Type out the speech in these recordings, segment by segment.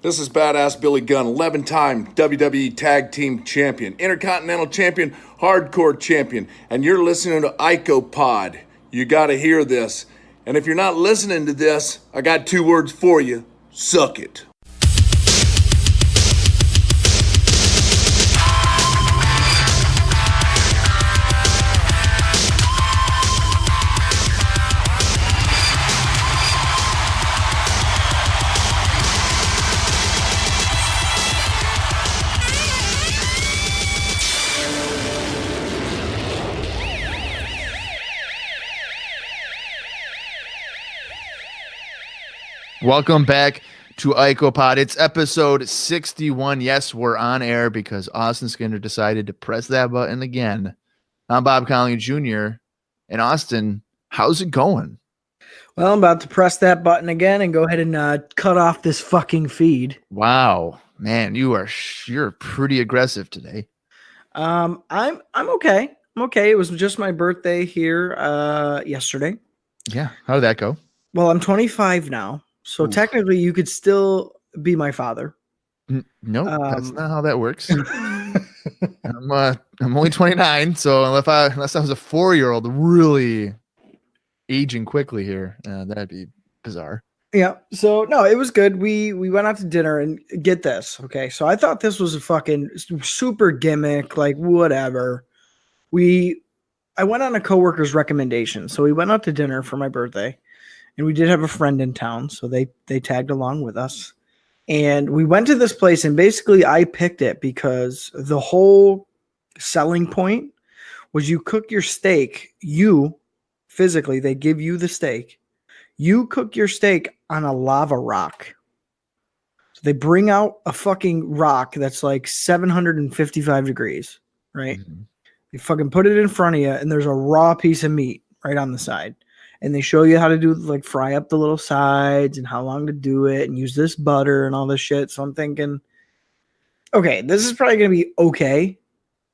This is Badass Billy Gunn, 11-time WWE Tag Team Champion, Intercontinental Champion, Hardcore Champion, and you're listening to IcoPod. You gotta hear this. And if you're not listening to this, I got 2 words for you. Suck it. Welcome back to IcoPod. It's episode 61. Yes, we're on air because Austin Skinner decided to press that button again. I'm Bob Conley Jr. And Austin, how's it going? Well, I'm about to press that button again and go ahead and cut off this fucking feed. Wow, man, you're pretty aggressive today. I'm okay. I'm okay. It was just my birthday here yesterday. Yeah, how did that go? Well, I'm 25 now. So technically, you could still be my father. No, that's not how that works. I'm only 29, so unless I was a 4-year-old, really aging quickly here, that'd be bizarre. Yeah. So no, it was good. We went out to dinner and get this. Okay, so I thought this was a fucking super gimmick, like whatever. I went on a coworker's recommendation, so we went out to dinner for my birthday. And we did have a friend in town, so they tagged along with us. And we went to this place, and basically I picked it because the whole selling point was you cook your steak. They give you the steak. You cook your steak on a lava rock. So they bring out a fucking rock that's like 755 degrees, right? Mm-hmm. You fucking put it in front of you, and there's a raw piece of meat right on the side. And they show you how to do, like, fry up the little sides and how long to do it and use this butter and all this shit. So I'm thinking, okay, this is probably going to be okay,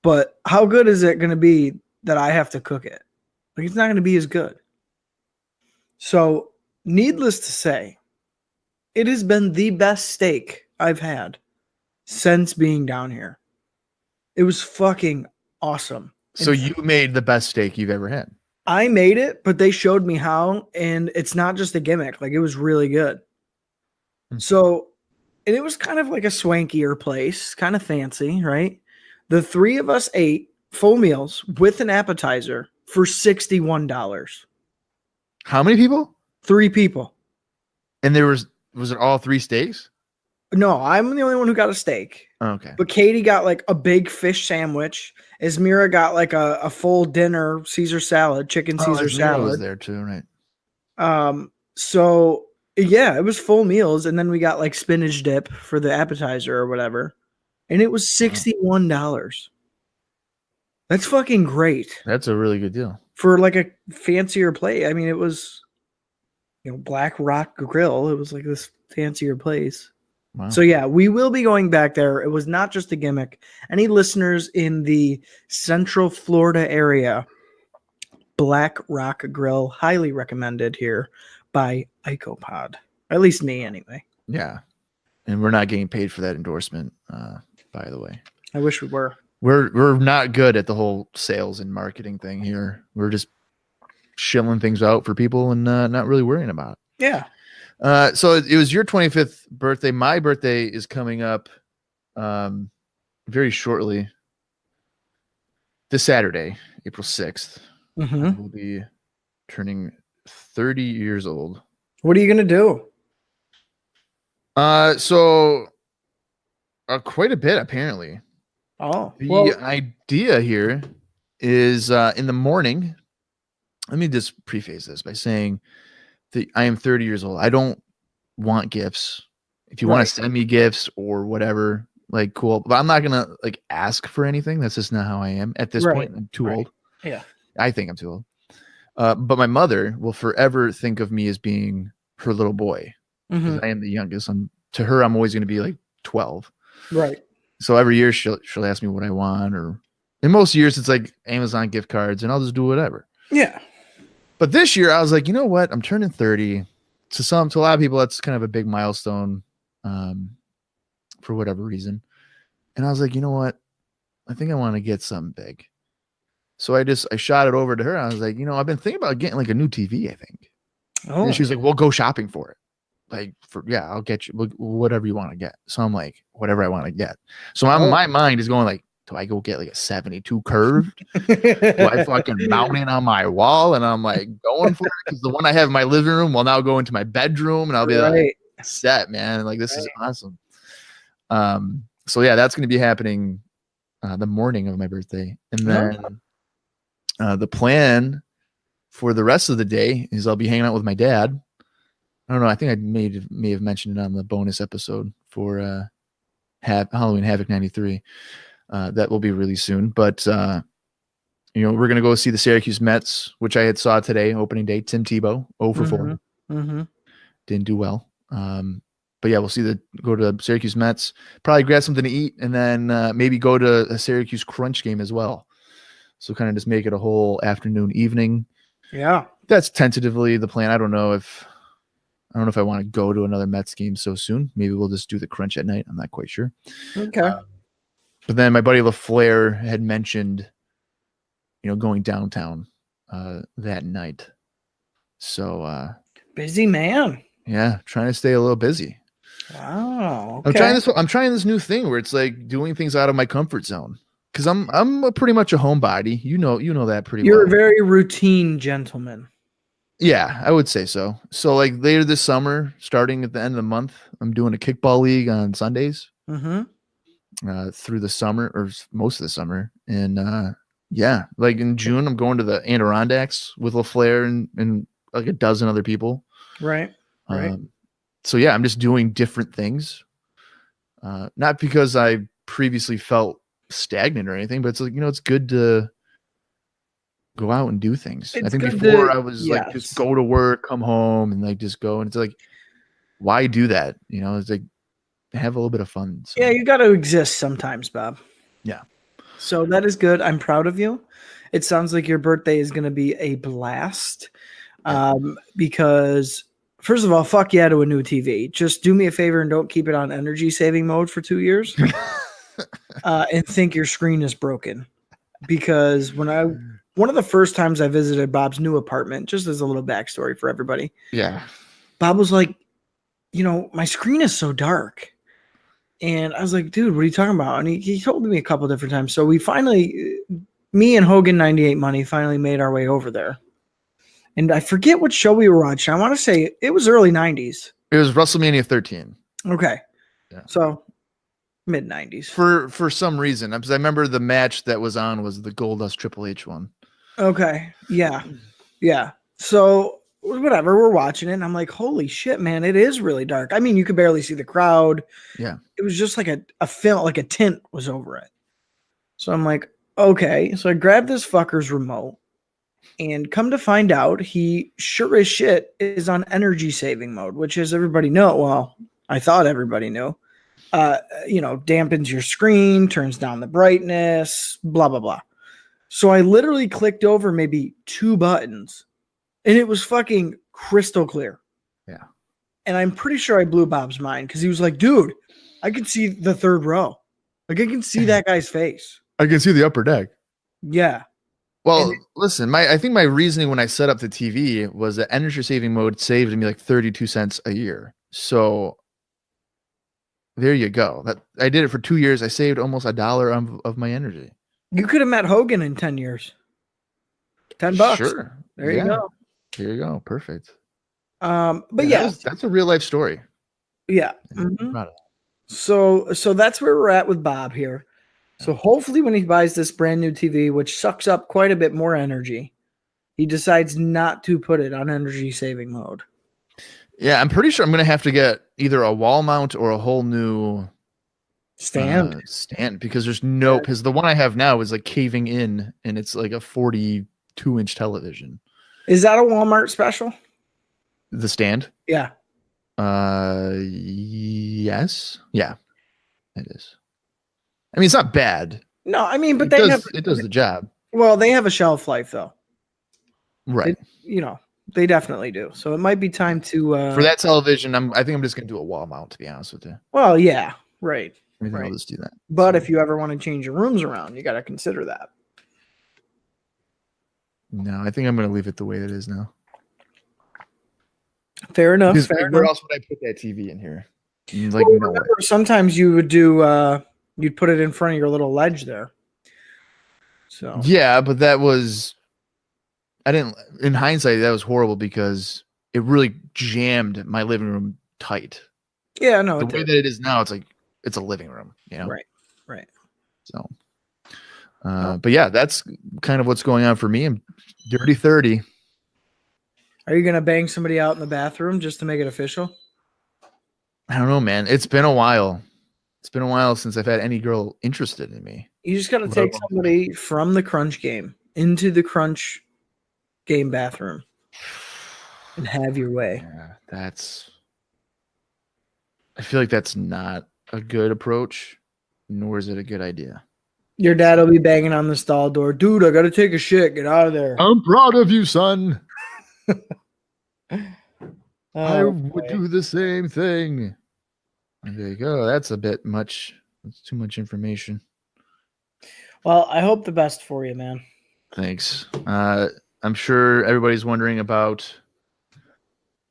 but how good is it going to be that I have to cook it? Like, it's not going to be as good. So, needless to say, it has been the best steak I've had since being down here. It was fucking awesome. So you made the best steak you've ever had? I made it, but they showed me how, and it's not just a gimmick. Like, it was really good. Mm-hmm. So, and it was kind of like a swankier place, kind of fancy, right? The 3 of us ate full meals with an appetizer for $61. How many people? 3 people. And was it all 3 steaks? No, I'm the only one who got a steak. Okay. But Katie got like a big fish sandwich. Esmira got like a full dinner Caesar salad, chicken Caesar salad. Was there too, right? So yeah, it was full meals, and then we got like spinach dip for the appetizer or whatever, and it was $61. That's fucking great. That's a really good deal for like a fancier plate. I mean, it was, Black Rock Grill. It was like this fancier place. Wow. So yeah, we will be going back there. It was not just a gimmick. Any listeners in the Central Florida area, Black Rock Grill, highly recommended here by IcoPod. At least me, anyway. Yeah, and we're not getting paid for that endorsement, by the way. I wish we were. We're not good at the whole sales and marketing thing here. We're just shilling things out for people and not really worrying about it. Yeah. So it was your 25th birthday. My birthday is coming up very shortly. This Saturday, April 6th. Mm-hmm. I will be turning 30 years old. What are you going to do? So quite a bit, apparently. Oh. The idea here is in the morning. Let me just preface this by saying I am 30 years old. I don't want gifts. If you want to send me gifts or whatever, like, cool. But I'm not going to like ask for anything. That's just not how I am at this point. I'm too old. Yeah. I think I'm too old. But my mother will forever think of me as being her little boy. Because I am the youngest. To her, I'm always going to be like 12. Right. So every year she'll ask me what I want, or in most years it's like Amazon gift cards, and I'll just do whatever. Yeah. But this year I was like, you know what? I'm turning 30. To a lot of people, that's kind of a big milestone. for whatever reason. And I was like, you know what? I think I want to get something big. So I shot it over to her. I was like, I've been thinking about getting like a new TV, I think. Oh, And she was like, well, go shopping for it. Like, I'll get you whatever you want to get. So I'm like, whatever I want to get. So my mind is going like, do I go get like a 72 curved? Do I fucking mount it on my wall? And I'm like going for it because the one I have in my living room will now go into my bedroom, and I'll be like set, man. Like this is awesome. So yeah, that's going to be happening the morning of my birthday, and then the plan for the rest of the day is I'll be hanging out with my dad. I don't know. I think I may have mentioned it on the bonus episode for Halloween Havoc 93. That will be released soon. But, we're going to go see the Syracuse Mets, which I had saw today, opening day. Tim Tebow, 0 for 4. Mm-hmm. Didn't do well. But yeah, we'll go to Syracuse Mets, probably grab something to eat, and then maybe go to a Syracuse Crunch game as well. So kind of just make it a whole afternoon, evening. Yeah. That's tentatively the plan. I don't know if I want to go to another Mets game so soon. Maybe we'll just do the Crunch at night. I'm not quite sure. Okay. But then my buddy LaFleur had mentioned, going downtown that night. So busy man. Yeah, trying to stay a little busy. Wow. Okay. I'm trying this new thing where it's like doing things out of my comfort zone. Because I'm pretty much a homebody. You know that pretty well. You're a very routine gentleman. Yeah, I would say so. So like later this summer, starting at the end of the month, I'm doing a kickball league on Sundays. Through the summer or most of the summer. And like in June, I'm going to the Adirondacks with LaFleur and like a dozen other people. Right. So yeah, I'm just doing different things. Not because I previously felt stagnant or anything, but it's like, it's good to go out and do things. I think before I was like, just go to work, come home, and like just go. And it's like, why do that? It's like, have a little bit of fun. So. Yeah, you got to exist sometimes, Bob. Yeah. So that is good. I'm proud of you. It sounds like your birthday is going to be a blast. Because first of all, fuck yeah to a new TV. Just do me a favor and don't keep it on energy saving mode for 2 years. And think your screen is broken. Because one of the first times I visited Bob's new apartment, just as a little backstory for everybody. Yeah. Bob was like, my screen is so dark. And I was like, dude, what are you talking about? And he told me a couple different times. So we finally, me and Hogan 98 Money finally made our way over there. And I forget what show we were watching. I want to say it was early 90s. It was WrestleMania 13. Okay. Yeah. So mid 90s. For some reason. Because I remember the match that was on was the Goldust Triple H one. Okay. Yeah. Yeah. So whatever, we're watching it, and I'm like, holy shit, man, it is really dark. I mean, you could barely see the crowd. Yeah. It was just like a film, like a tint was over it. So I'm like, okay. So I grabbed this fucker's remote, and come to find out, he sure as shit is on energy saving mode, which is everybody know. Well, I thought everybody knew. Dampens your screen, turns down the brightness, blah, blah, blah. So I literally clicked over maybe 2 buttons. And it was fucking crystal clear. Yeah. And I'm pretty sure I blew Bob's mind because he was like, dude, I can see the 3rd row. Like I can see that guy's face. I can see the upper deck. Yeah. Well, listen, I think my reasoning when I set up the TV was that energy saving mode saved me like 32 cents a year. So there you go. That I did it for 2 years. I saved almost $1 of my energy. You could have met Hogan in 10 years. $10. Sure. There you go. There you go. Perfect. But yeah, that's a real life story. Yeah. Mm-hmm. So that's where we're at with Bob here. So hopefully when he buys this brand new TV, which sucks up quite a bit more energy, he decides not to put it on energy saving mode. Yeah, I'm pretty sure I'm going to have to get either a wall mount or a whole new stand because because the one I have now is like caving in and it's like a 42-inch television. Is that a Walmart special? The stand? Yeah. Yes. Yeah, it is. I mean, it's not bad. No, I mean, but it does the job. Well, they have a shelf life though. Right. They definitely do. So it might be time to for that television, I think I'm just gonna do a wall mount, to be honest with you. Well, yeah. Right. Maybe Right. I'll just do that. But So, if you ever want to change your rooms around, you got to consider that. no, I think I'm going to leave it the way it is now. Fair enough. Because Fair where enough. else would I put that TV in here? Like Well, nowhere. remember, sometimes you would do, you'd put it in front of your little ledge there. So Yeah, but that was, I didn't, in hindsight, that was horrible because it really jammed my living room tight. yeah, no, The it way did. that it is now, it's like, it's a living room, you know? Right. Right. So, but yeah, that's kind of what's going on for me. I'm dirty 30. Are you gonna bang somebody out in the bathroom just to make it official? I don't know, man. It's been a while. It's been a while since I've had any girl interested in me. You just got to Let take alone- somebody from the crunch game into the crunch game bathroom and have your way. Yeah, I feel like that's not a good approach, nor is it a good idea. Your dad will be banging on the stall door. Dude, I got to take a shit. Get out of there. I'm proud of you, son. I Oh, would boy. do the same thing. And there you go. That's a bit much. That's too much information. Well, I hope the best for you, man. Thanks. I'm sure everybody's wondering about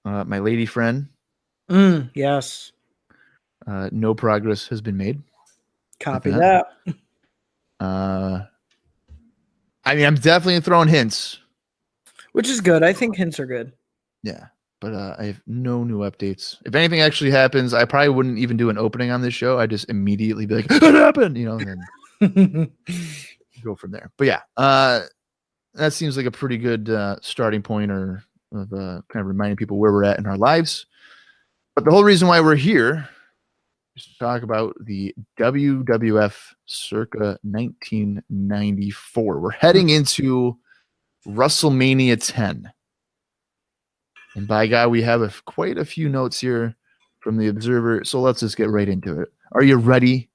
my lady friend. Yes. No progress has been made. Copy that. that. I mean, I'm definitely throwing hints. Which is good. I think hints are good. Yeah, but I have no new updates. If anything actually happens, I probably wouldn't even do an opening on this show. I'd just immediately be like, "It happened," you know, and then go from there. But yeah, that seems like a pretty good starting point, or of kind of reminding people where we're at in our lives. But the whole reason why we're here is to talk about the WWF circa 1994. We're heading into WrestleMania 10. And by God, we have quite a few notes here from the Observer. So let's just get right into it. Are you ready,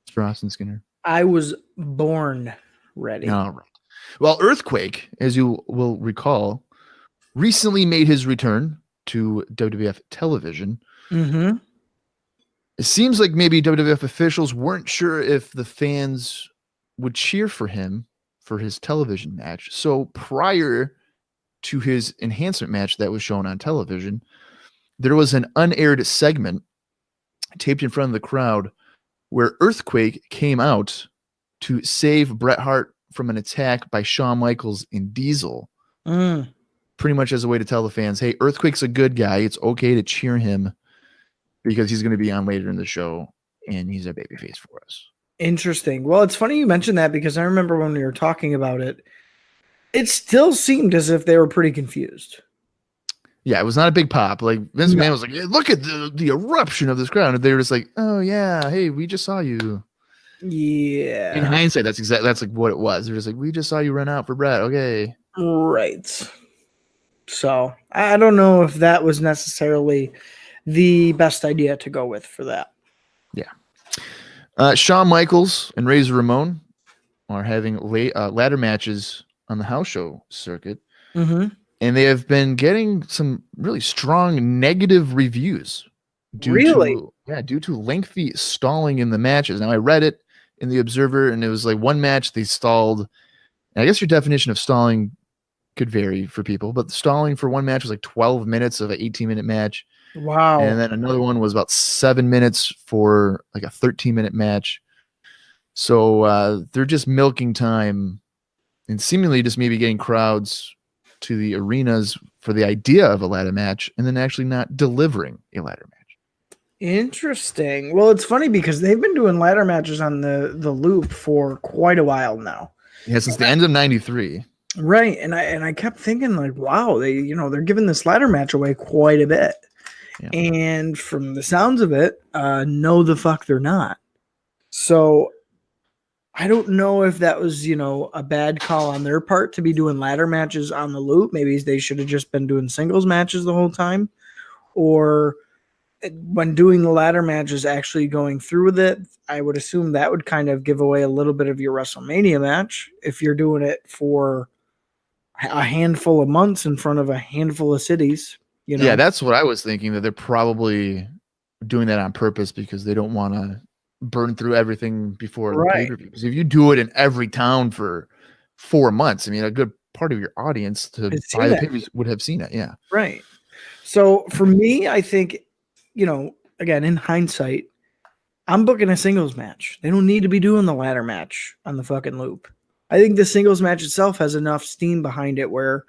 Mr. Austin Skinner? I was born ready. All right. Well, Earthquake, as you will recall, recently made his return to WWF television. Mm-hmm. It seems like maybe WWF officials weren't sure if the fans would cheer for him for his television match. So prior to his enhancement match that was shown on television, there was an unaired segment taped in front of the crowd where Earthquake came out to save Bret Hart from an attack by Shawn Michaels and Diesel. Pretty much as a way to tell the fans, hey, Earthquake's a good guy. It's okay to cheer him because he's going to be on later in the show and he's a babyface for us. Interesting. Well, it's funny you mentioned that because I remember when we were talking about it, it still seemed as if they were pretty confused. Yeah, it was not a big pop. Like Vince McMahon was like, hey, look at the eruption of this crowd. And they were just like, oh yeah, hey, we just saw you. Yeah. In hindsight, that's like what it was. They're just like, we just saw you run out for Bret. Okay. Right. So I don't know if that was necessarily the best idea to go with for that. Yeah. Shawn Michaels and Razor Ramon are having ladder matches on the house show circuit. Mm-hmm. And they have been getting some really strong negative reviews due to lengthy stalling in the matches. Now I read it in the Observer and it was like one match they stalled. And I guess your definition of stalling could vary for people, but the stalling for one match was like 12 minutes of an 18-minute match. Wow. And then another one was about 7 minutes for like a 13-minute match. So they're just milking time and seemingly just maybe getting crowds to the arenas for the idea of a ladder match and then actually not delivering a ladder match. Interesting. Well, it's funny because they've been doing ladder matches on the loop for quite a while now. Yeah, since the end of 93. Right. And I kept thinking like, wow, they're giving this ladder match away quite a bit. Yeah. And from the sounds of it, no, the fuck they're not. So I don't know if that was, a bad call on their part to be doing ladder matches on the loop. Maybe they should have just been doing singles matches the whole time. Or when doing the ladder matches, actually going through with it, I would assume that would kind of give away a little bit of your WrestleMania match if you're doing it for a handful of months in front of a handful of cities. Yeah, that's what I was thinking, that they're probably doing that on purpose because they don't want to burn through everything before the Right. pay-per-view. Because if you do it in every town for 4 months, I mean, a good part of your audience to It's buy seen the it. pay-per-view would have seen it. Yeah. Right. So for me, I think, again, in hindsight, I'm booking a singles match. They don't need to be doing the ladder match on the fucking loop. I think the singles match itself has enough steam behind it where,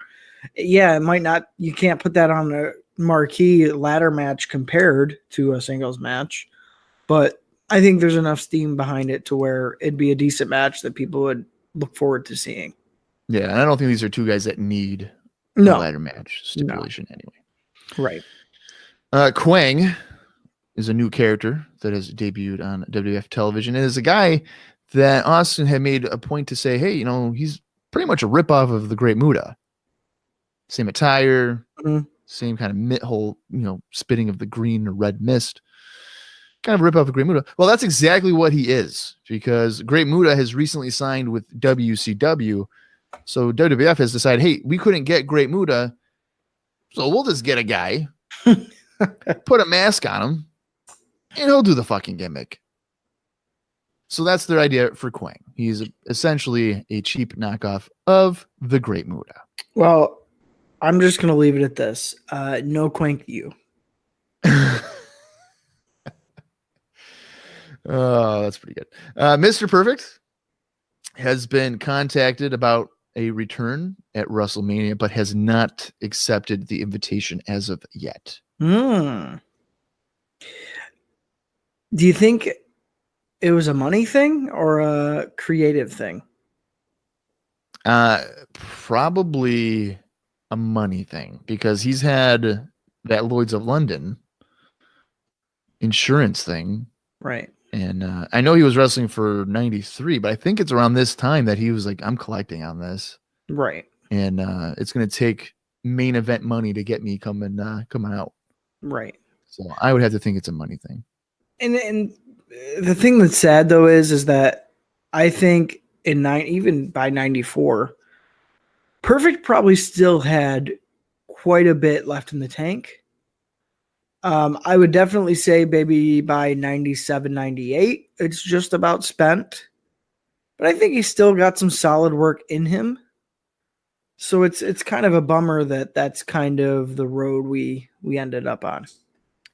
yeah, it might not, you can't put that on a marquee ladder match compared to a singles match, but I think there's enough steam behind it to where it'd be a decent match that people would look forward to seeing. Yeah. And I don't think these are two guys that need a No. ladder match stipulation anyway. Right. Quang is a new character that has debuted on WWF television. And is a guy that Austin had made a point to say, hey, he's pretty much a ripoff of the Great Muta. Same attire, same kind of mid-hole, spitting of the green or red mist. Kind of rip off of Great Muta. Well, that's exactly what he is, because Great Muta has recently signed with WCW. So WWF has decided, hey, we couldn't get Great Muta, so we'll just get a guy, put a mask on him, and he'll do the fucking gimmick. So that's their idea for Quang. He's essentially a cheap knockoff of the Great Muta. Well, I'm just going to leave it at this. No Quank you. Oh, that's pretty good. Mr. Perfect has been contacted about a return at WrestleMania, but has not accepted the invitation as of yet. Do you think it was a money thing or a creative thing? Probably a money thing, because he's had that Lloyd's of London insurance thing. Right. And I know he was wrestling for 93, but I think it's around this time that he was like, I'm collecting on this. Right. And it's going to take main event money to get me coming out. Right. So I would have to think it's a money thing. And the thing that's sad though is that I think even by 94, Perfect probably still had quite a bit left in the tank. I would definitely say maybe by 97, 98, it's just about spent. But I think he's still got some solid work in him. So it's kind of a bummer that that's kind of the road we ended up on.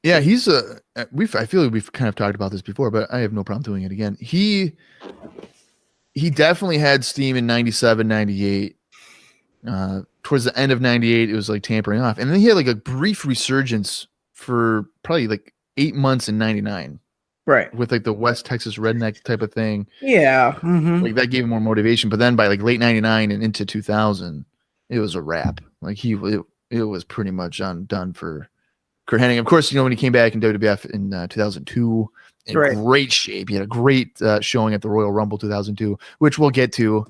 Yeah, he's I feel like we've kind of talked about this before, but I have no problem doing it again. He definitely had steam in 97, 98. Towards the end of 98, it was like tampering off. And then he had like a brief resurgence for probably like 8 months in 99. Right. With like the West Texas redneck type of thing. Yeah. Mm-hmm. Like that gave him more motivation. But then by like late 99 and into 2000, it was a wrap. Like it was pretty much done for Kurt Hennig. Of course, when he came back in WWF in 2002, in great shape. He had a great showing at the Royal Rumble 2002, which we'll get to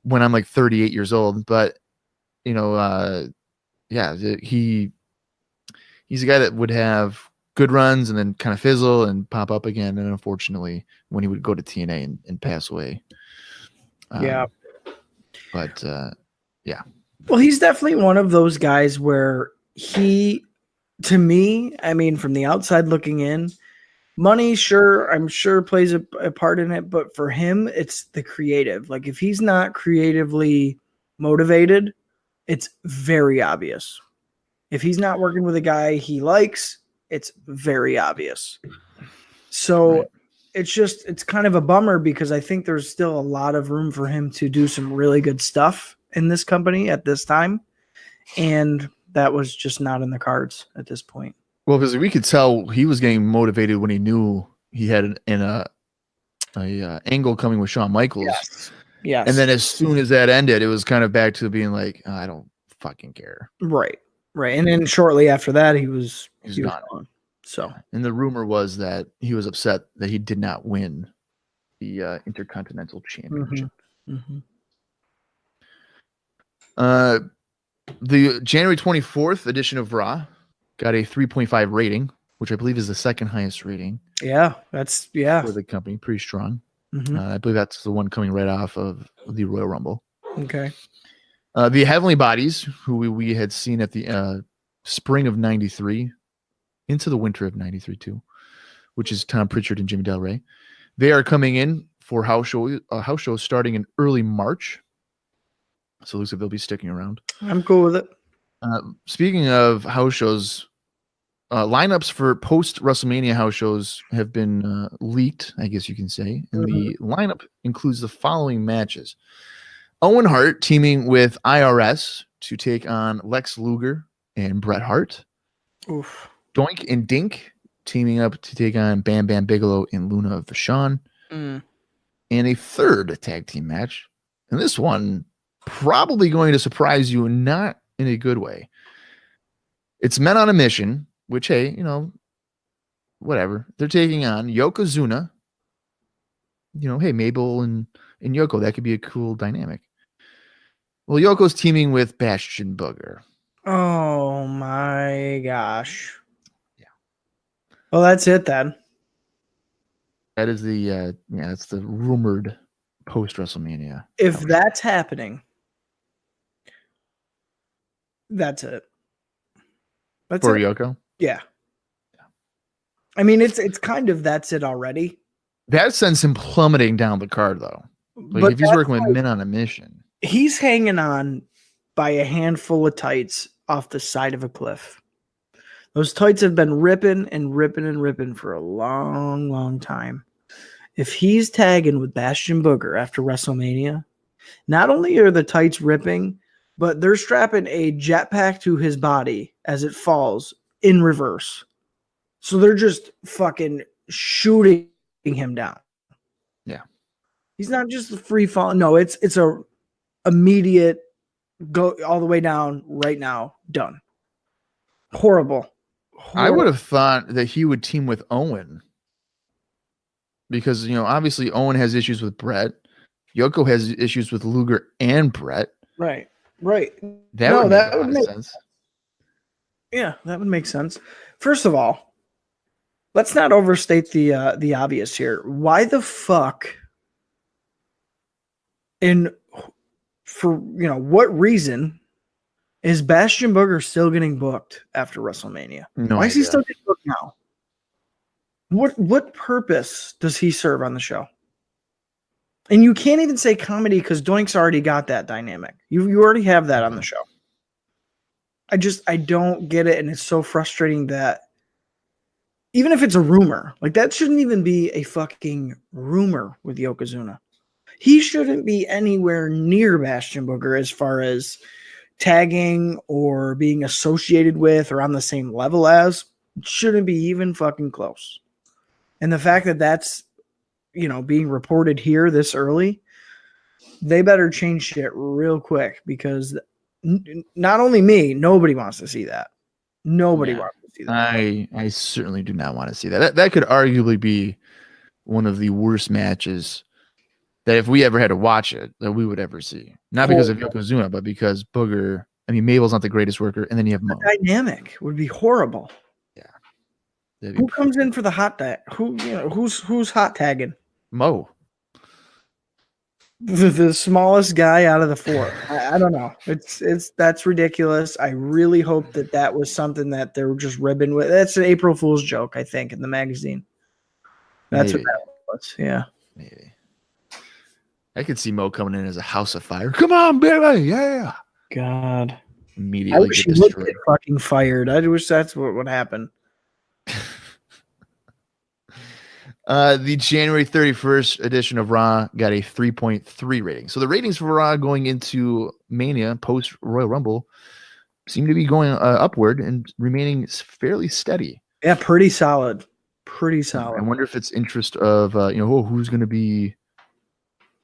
when I'm like 38 years old. But, he's a guy that would have good runs and then kind of fizzle and pop up again. And unfortunately, when he would go to TNA and pass away. Yeah. But, yeah. Well, he's definitely one of those guys where to me, I mean, from the outside looking in, money, I'm sure plays a part in it. But for him, it's the creative. Like if he's not creatively motivated, it's very obvious. If he's not working with a guy he likes, it's very obvious. So it's kind of a bummer because I think there's still a lot of room for him to do some really good stuff in this company at this time. And that was just not in the cards at this point. Well, because we could tell he was getting motivated when he knew he had an angle coming with Shawn Michaels. Yes. And then as soon as that ended, it was kind of back to being like, I don't fucking care. Right. And then shortly after that, he was gone. So, and the rumor was that he was upset that he did not win the Intercontinental Championship. Mm-hmm. The January 24th edition of Raw got a 3.5 rating, which I believe is the second highest rating. Yeah, for the company, pretty strong. Mm-hmm. I believe that's the one coming right off of the Royal Rumble. Okay. The Heavenly Bodies, who we had seen at the spring of 93 into the winter of 93 too. which is Tom Pritchard and Jimmy Del Rey. They are coming in for house show starting in early March. So it looks like they'll be sticking around. I'm cool with it. Speaking of house shows, lineups for post WrestleMania house shows have been leaked, I guess you can say. And the lineup includes the following matches. Owen Hart teaming with IRS to take on Lex Luger and Bret Hart. Oof. Doink and Dink teaming up to take on Bam Bam Bigelow and Luna Vachon. And a third tag team match. And this one probably going to surprise you, not in a good way. It's Men on a Mission, which, hey, you know, whatever. They're taking on Yokozuna. You know, hey, Mabel and Yoko, that could be a cool dynamic. Well, Yoko's teaming with Bastion Booger. Oh my gosh. Yeah. Well, that's it then. That is the that's the rumored post WrestleMania. If that's happening, that's it. That's For it. Yoko? Yeah. I mean, it's kind of that's it already. That sends him plummeting down the card, though. Like, But if he's working with Men on a Mission. He's hanging on by a handful of tights off the side of a cliff. Those tights have been ripping and ripping and ripping for a long, long time. If he's tagging with Bastion Booger after WrestleMania, not only are the tights ripping, but they're strapping a jetpack to his body as it falls in reverse. So they're just fucking shooting him down. Yeah. He's not just a free fall. No, it's a immediate go all the way down right now. Done. Horrible. I would have thought that he would team with Owen because, you know, obviously Owen has issues with Bret. Yoko has issues with Luger and Bret. Right. That would make sense. Yeah, that would make sense. First of all, let's not overstate the obvious here. Why the fuck and for, you know, what reason is Bastion Booger still getting booked after WrestleMania? Why is he still getting booked now? What purpose does he serve on the show? And you can't even say comedy because Doink's already got that dynamic. You already have that on the show. I don't get it, and it's so frustrating that even if it's a rumor, like that shouldn't even be a fucking rumor with Yokozuna. He shouldn't be anywhere near Bastion Booger as far as tagging or being associated with or on the same level as. It shouldn't be even fucking close. And the fact that that's, you know, being reported here this early, they better change shit real quick because not only me, nobody wants to see that. Nobody wants to see that. I certainly do not want to see that. That could arguably be one of the worst matches that if we ever had to watch it, that we would ever see. Not because of Yokozuna, but because Booger, I mean, Mabel's not the greatest worker, and then you have Mo. The dynamic would be horrible. Yeah. Who comes in for the hot tag? Who's hot tagging? Mo. The smallest guy out of the four. I don't know. That's ridiculous. I really hope that was something that they were just ribbing with. That's an April Fool's joke, I think, in the magazine. That's what that was. Yeah. Maybe. I could see Mo coming in as a house of fire. Come on, baby. Yeah. God. Immediately I wish get he would destroyed. get fucking fired. I wish that's what would happen. The January 31st edition of Raw got a 3.3 rating. So the ratings for Raw going into Mania post Royal Rumble seem to be going upward and remaining fairly steady. Yeah, pretty solid. Pretty solid. I wonder if it's interest of who's going to be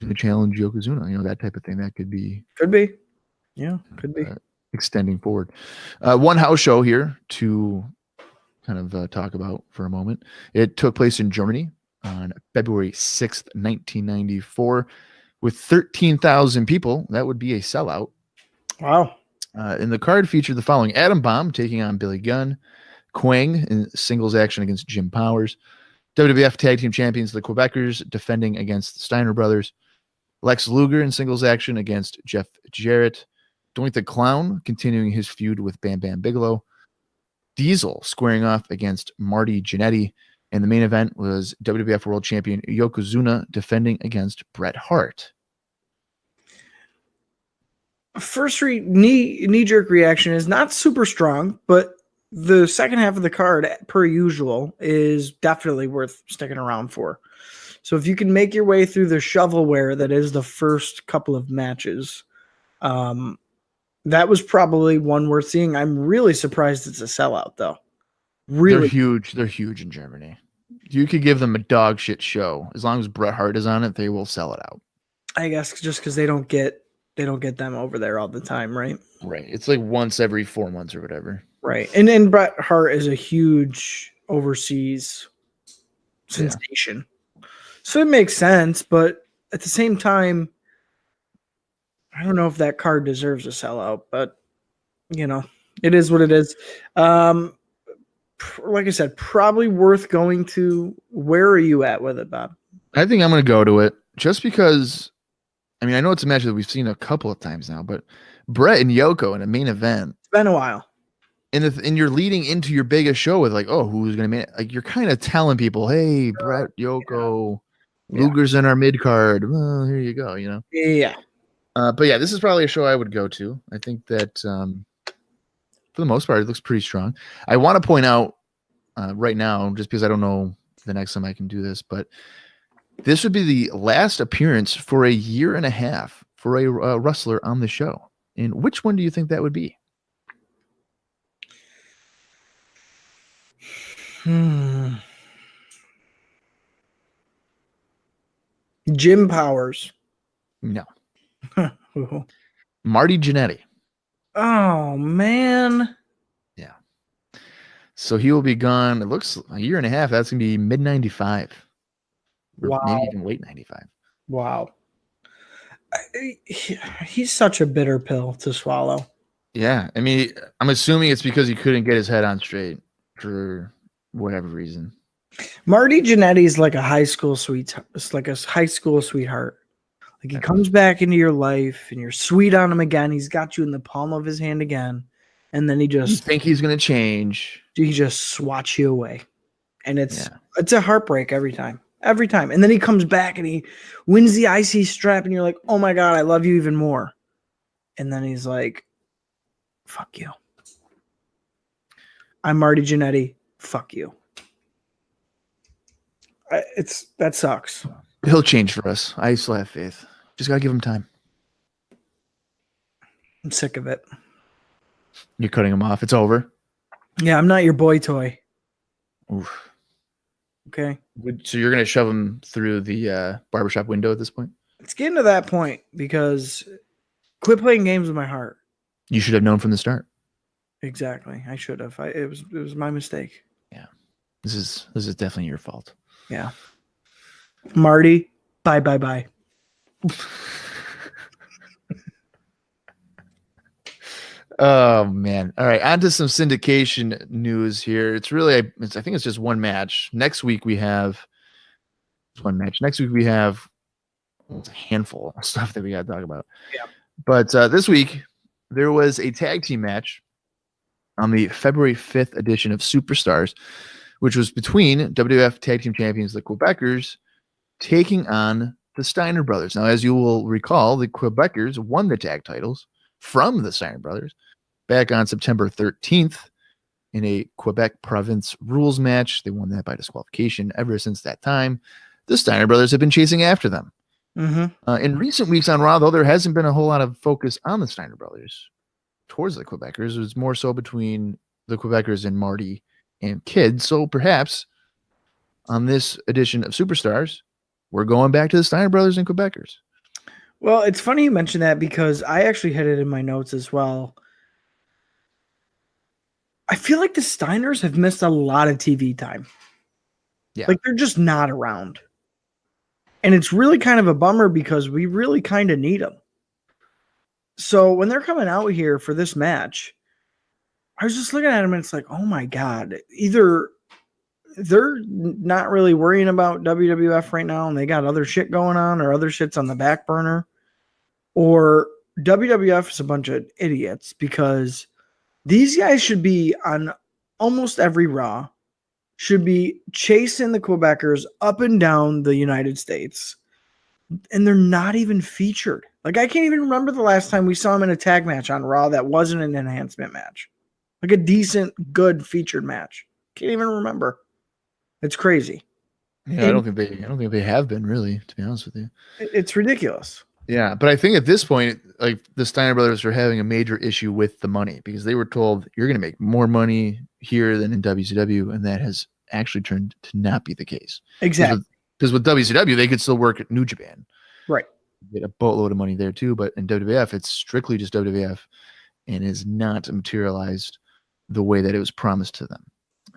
the challenge Yokozuna, that type of thing. That could be. Could be. Yeah, could be. Extending forward. One house show here to kind of talk about for a moment. It took place in Germany on February 6th, 1994 with 13,000 people. That would be a sellout. Wow. And the card featured the following: Adam Bomb taking on Billy Gunn, Quang in singles action against Jim Powers, WWF Tag Team Champions the Quebecers defending against the Steiner Brothers, Lex Luger in singles action against Jeff Jarrett, Doink the Clown continuing his feud with Bam Bam Bigelow, Diesel squaring off against Marty Jannetty, And the main event was WWF World Champion Yokozuna defending against Bret Hart. First knee jerk reaction is not super strong, but the second half of the card, per usual, is definitely worth sticking around for. So if you can make your way through the shovelware that is the first couple of matches, that was probably one worth seeing. I'm really surprised it's a sellout, though. Really, They're huge. They're huge in Germany. You could give them a dog shit show. As long as Bret Hart is on it, they will sell it out. I guess just because they don't get them over there all the time, right? Right. It's like once every 4 months or whatever. Right. And Bret Hart is a huge overseas sensation. So it makes sense, but at the same time, I don't know if that card deserves a sellout, but you know, it is what it is. Like I said, probably worth going to. Where are you at with it, Bob? I think I'm going to go to it just because, I mean, I know it's a match that we've seen a couple of times now, but Bret and Yoko in a main event. It's been a while. And you're leading into your biggest show with like, oh, who's going to make it? Like, you're kind of telling people, hey, Bret, Yoko, Luger's in our mid card. Well, here you go, you know? Yeah. But yeah, this is probably a show I would go to. I think that for the most part, it looks pretty strong. I want to point out right now, just because I don't know the next time I can do this, but this would be the last appearance for a year and a half for a wrestler on the show. And which one do you think that would be? Jim Powers. No. Marty Jannetty. Oh, man. Yeah. So he will be gone. It looks a year and a half. That's going to be mid 95. Wow. Maybe even late 95. Wow. He's such a bitter pill to swallow. Yeah. I mean, I'm assuming it's because he couldn't get his head on straight for whatever reason. Marty Jannetty is like a high school sweetheart. It's like a high school sweetheart. Like he comes back into your life and you're sweet on him again. He's got you in the palm of his hand again. And then You think he's going to change. he just swats you away. And it's a heartbreak every time. Every time. And then he comes back and he wins the IC strap and you're like, oh my God, I love you even more. And then he's like, fuck you. I'm Marty Jannetty. Fuck you. That sucks. He'll change for us. I still have faith. Just got to give him time. I'm sick of it. You're cutting him off. It's over. Yeah, I'm not your boy toy. Oof. Okay. So you're going to shove him through the barbershop window at this point? It's getting to that point because quit playing games with my heart. You should have known from the start. Exactly. I should have. It was my mistake. Yeah. This is definitely your fault. Yeah. Marty, bye. Oh man. All right. On to some syndication news here. I think it's just one match. Next week we have one match. Next week we have a handful of stuff that we got to talk about. Yeah. But this week there was a tag team match on the February 5th edition of Superstars, which was between WWF Tag Team Champions, the Quebecers, taking on the Steiner Brothers. Now, as you will recall, the Quebecers won the tag titles from the Steiner Brothers back on September 13th in a Quebec province rules match. They won that by disqualification. Ever since that time, the Steiner Brothers have been chasing after them. Mm-hmm. In recent weeks on Raw, though, there hasn't been a whole lot of focus on the Steiner Brothers towards the Quebecers. It was more so between the Quebecers and Marty and Kid. So perhaps on this edition of Superstars, we're going back to the Steiner Brothers and Quebecers. Well, it's funny you mention that because I actually had it in my notes as well. I feel like the Steiners have missed a lot of TV time. Yeah. Like they're just not around. And it's really kind of a bummer because we really kind of need them. So when they're coming out here for this match, I was just looking at them and it's like, oh my God, either they're not really worrying about WWF right now and they got other shit going on or other shit's on the back burner, or WWF is a bunch of idiots because these guys should be on almost every Raw should be chasing the Quebecers up and down the United States, and they're not even featured. Like, I can't even remember the last time we saw them in a tag match on Raw that wasn't an enhancement match. Like a decent, good featured match. Can't even remember. It's crazy. Yeah, I don't think they have been, really, to be honest with you. It's ridiculous. Yeah, but I think at this point, like, the Steiner brothers are having a major issue with the money, because they were told you're going to make more money here than in WCW, and that has actually turned to not be the case. Exactly. Because with WCW, they could still work at New Japan. Right. Get a boatload of money there too, but in WWF, it's strictly just WWF and is not materialized the way that it was promised to them.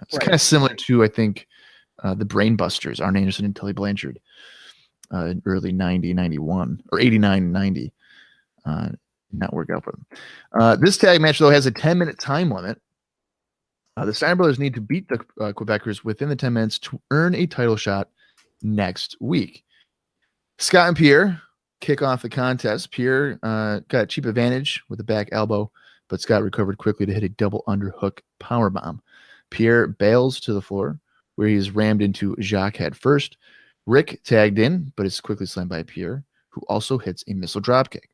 It's kind of similar to, I think, the Brainbusters, Arn Anderson and Tully Blanchard, in early 90, 91, or 89, 90. Not work out for them. This tag match, though, has a 10-minute time limit. The Steiner brothers need to beat the Quebecers within the 10 minutes to earn a title shot next week. Scott and Pierre kick off the contest. Pierre got a cheap advantage with a back elbow, but Scott recovered quickly to hit a double underhook powerbomb. Pierre bails to the floor, where he is rammed into Jacques head first. Rick tagged in, but is quickly slammed by Pierre, who also hits a missile dropkick.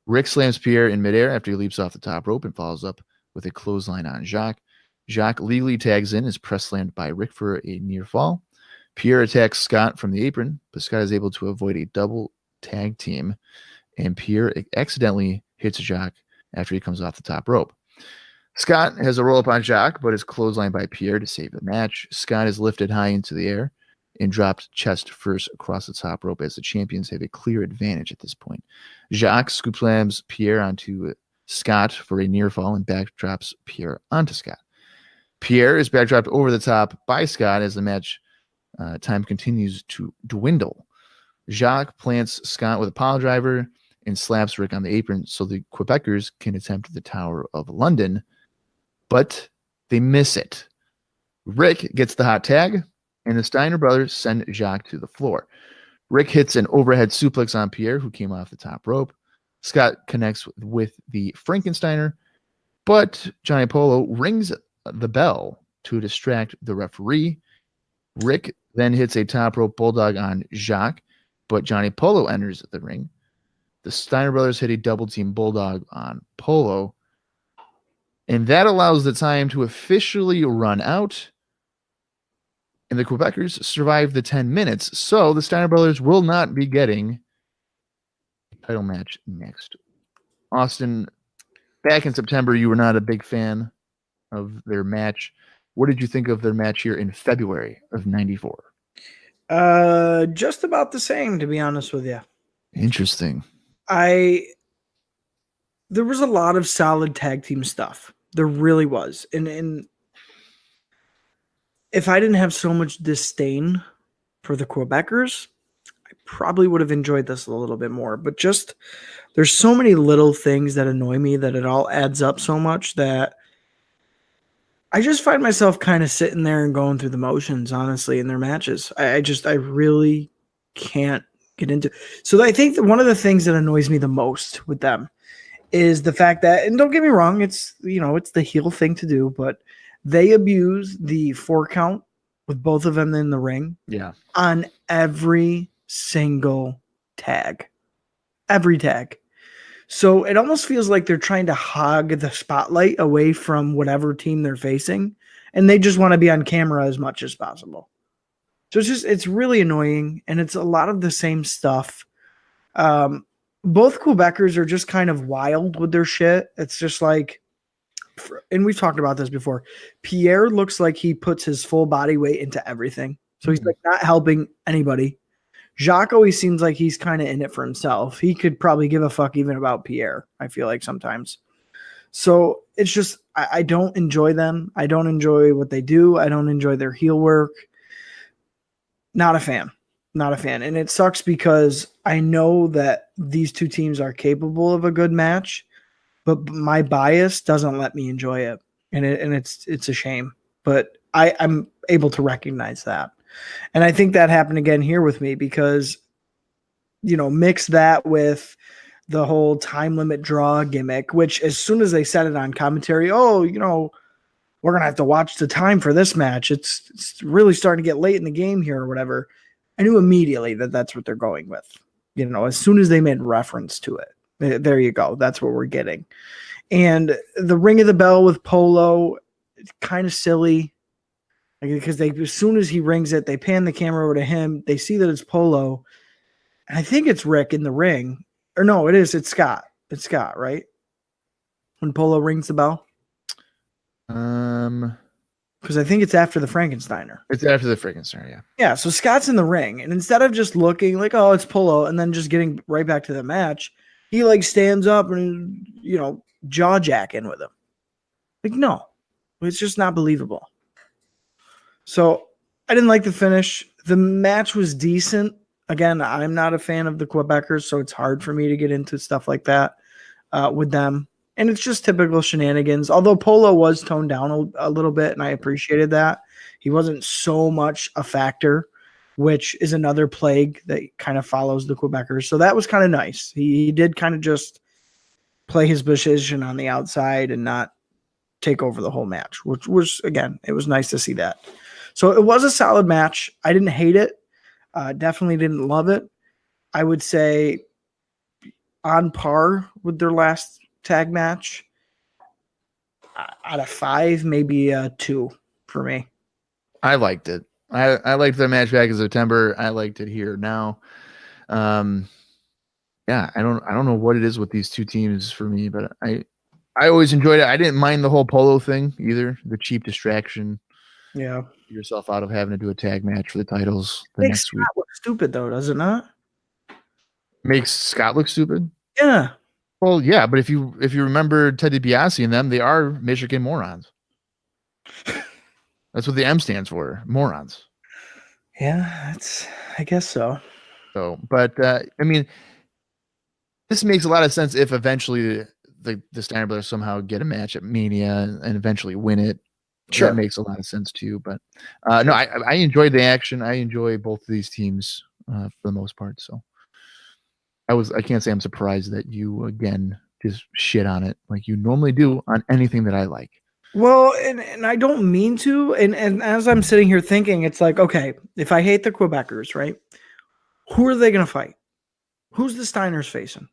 Rick slams Pierre in midair after he leaps off the top rope and follows up with a clothesline on Jacques. Jacques legally tags in, is press slammed by Rick for a near fall. Pierre attacks Scott from the apron, but Scott is able to avoid a double tag team, and Pierre accidentally hits Jacques after he comes off the top rope. Scott has a roll-up on Jacques, but is clotheslined by Pierre to save the match. Scott is lifted high into the air and dropped chest first across the top rope, as the champions have a clear advantage at this point. Jacques scoop slams Pierre onto Scott for a near fall and backdrops Pierre onto Scott. Pierre is backdropped over the top by Scott as the match time continues to dwindle. Jacques plants Scott with a pile driver and slaps Rick on the apron so the Quebecers can attempt the Tower of London, but they miss it. Rick gets the hot tag, and the Steiner brothers send Jacques to the floor. Rick hits an overhead suplex on Pierre, who came off the top rope. Scott connects with the Frankensteiner, but Johnny Polo rings the bell to distract the referee. Rick then hits a top rope bulldog on Jacques, but Johnny Polo enters the ring. The Steiner brothers hit a double team bulldog on Polo, and that allows the time to officially run out, and the Quebecers survive the 10 minutes, so the Steiner brothers will not be getting a title match next. Austin, back in September, you were not a big fan of their match. What did you think of their match here in February of 94? Just about the same, to be honest with you. Interesting. There was a lot of solid tag team stuff. There really was. And if I didn't have so much disdain for the Quebecers, I probably would have enjoyed this a little bit more. But just, there's so many little things that annoy me that it all adds up so much that I just find myself kind of sitting there and going through the motions, honestly, in their matches. I really can't get into. So I think that one of the things that annoys me the most with them is the fact that, and don't get me wrong, it's the heel thing to do, but they abuse the 4 count with both of them in the ring. Yeah. On every single tag. Every tag. So it almost feels like they're trying to hog the spotlight away from whatever team they're facing, and they just want to be on camera as much as possible. So it's really annoying, and it's a lot of the same stuff. Both Quebecers are just kind of wild with their shit. It's just like, and we've talked about this before, Pierre looks like he puts his full body weight into everything. So he's like not helping anybody. Jacques always seems like he's kind of in it for himself. He could probably give a fuck even about Pierre, I feel like sometimes. So it's just, I don't enjoy them. I don't enjoy what they do. I don't enjoy their heel work. Not a fan. Not a fan. And it sucks because I know that these two teams are capable of a good match, but my bias doesn't let me enjoy it. And it's a shame. But I'm able to recognize that. And I think that happened again here with me because, mix that with the whole time limit draw gimmick, which as soon as they said it on commentary, what we're going to have to watch the time for this match. It's really starting to get late in the game here or whatever. I knew immediately that that's what they're going with. You know, as soon as they made reference to it, there you go. That's what we're getting. And the ring of the bell with Polo, it's kind of silly. Because as soon as he rings it, they pan the camera over to him. They see that it's Polo. And I think it's Rick in the ring. Or no, it's Scott. It's Scott, right? When Polo rings the bell? Because I think it's after the Frankensteiner. It's after the Frankensteiner, yeah. Yeah, so Scott's in the ring. And instead of just looking like, oh, it's Polo, and then just getting right back to the match, he like stands up and, you know, jaw jacking with him. Like, no. It's just not believable. So I didn't like the finish. The match was decent. Again, I'm not a fan of the Quebecers, so it's hard for me to get into stuff like that with them. And it's just typical shenanigans. Although Polo was toned down a little bit, and I appreciated that. He wasn't so much a factor, which is another plague that kind of follows the Quebecers. So that was kind of nice. He did kind of just play his position on the outside and not take over the whole match, which was, again, it was nice to see that. So it was a solid match. I didn't hate it. Definitely didn't love it. I would say on par with their last tag match. Out of 5, maybe a 2 for me. I liked it. I liked the match back in September. I liked it here now. Yeah, I don't know what it is with these two teams for me, but I always enjoyed it. I didn't mind the whole Polo thing either. The cheap distraction. Yeah. Yourself out of having to do a tag match for the titles the Makes next Scott week. look stupid though, does it not? Makes Scott look stupid? Yeah. Well, yeah, but if you remember Ted DiBiase and them, they are Michigan morons. That's what the M stands for, morons. Yeah, I guess so. So, but I mean, this makes a lot of sense if eventually the Steiner brothers somehow get a match at Mania and eventually win it. Sure. That makes a lot of sense too. But no, I enjoyed the action. I enjoy both of these teams for the most part. So I can't say I'm surprised that you again just shit on it like you normally do on anything that I like. Well, and I don't mean to. And as I'm sitting here thinking, it's like, okay, if I hate the Quebecers, right? Who are they going to fight? Who's the Steiners facing?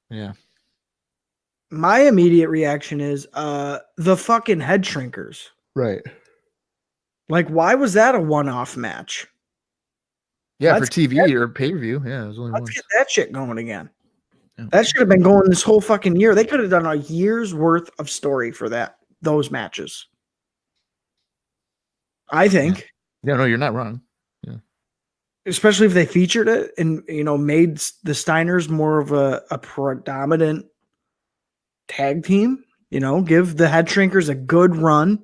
Yeah. My immediate reaction is the fucking head shrinkers. Right. Like, why was that a one-off match? Yeah, for TV or pay-per-view. Yeah, it was only let's once. get that shit going again. Yeah. That should have been going this whole fucking year. They could have done a year's worth of story for those matches. I think. Yeah, no, you're not wrong. Yeah. Especially if they featured it and, you know, made the Steiners more of a predominant tag team, you know, give the head shrinkers a good run,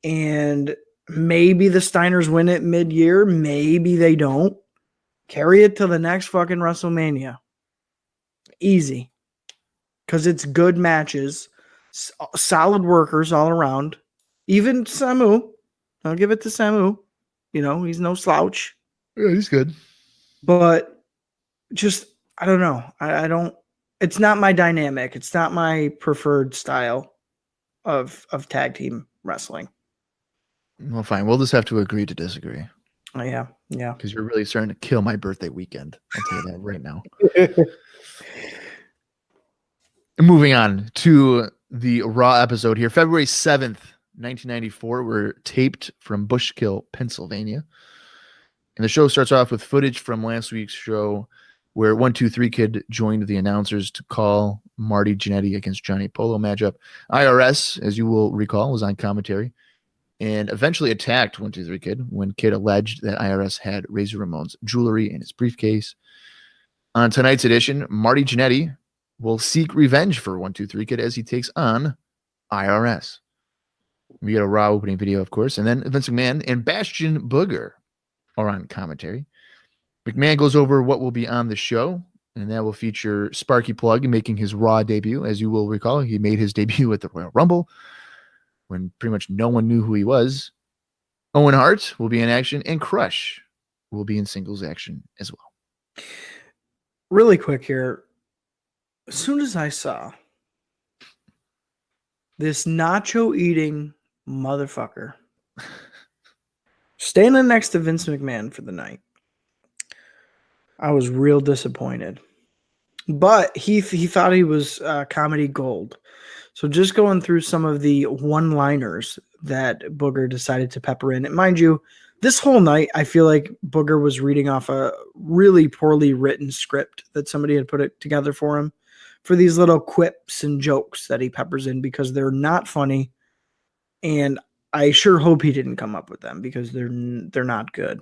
and maybe the Steiners win it mid-year, maybe they don't. Carry it to the next fucking WrestleMania. Easy. Because it's good matches, solid workers all around. Even Samu. I'll give it to Samu. You know, he's no slouch. Yeah, he's good. But just, I don't know. I don't. It's not my dynamic. It's not my preferred style of tag team wrestling. Well, fine. We'll just have to agree to disagree. Oh, yeah. Because you're really starting to kill my birthday weekend. I'll tell you that right now. Moving on to the Raw episode here. February 7th, 1994. We're taped from Bushkill, Pennsylvania. And the show starts off with footage from last week's show where 1-2-3 Kid joined the announcers to call Marty Jannetty against Johnny Polo matchup. IRS, as you will recall, was on commentary and eventually attacked 1-2-3 Kid when Kid alleged that IRS had Razor Ramon's jewelry in his briefcase. On tonight's edition, Marty Jannetty will seek revenge for 1-2-3 Kid as he takes on IRS. We get a Raw opening video, of course, and then Vince McMahon and Bastion Booger are on commentary. McMahon goes over what will be on the show, and that will feature Sparky Plugg making his Raw debut. As you will recall, he made his debut at the Royal Rumble when pretty much no one knew who he was. Owen Hart will be in action, and Crush will be in singles action as well. Really quick here. As soon as I saw This nacho eating motherfucker standing next to Vince McMahon for the night. I was real disappointed. But he thought he was comedy gold. So just going through some of the one-liners that Booger decided to pepper in. And mind you, this whole night, I feel like Booger was reading off a really poorly written script that somebody had put it together for him for these little quips and jokes that he peppers in because they're not funny. And I sure hope he didn't come up with them because they're not good.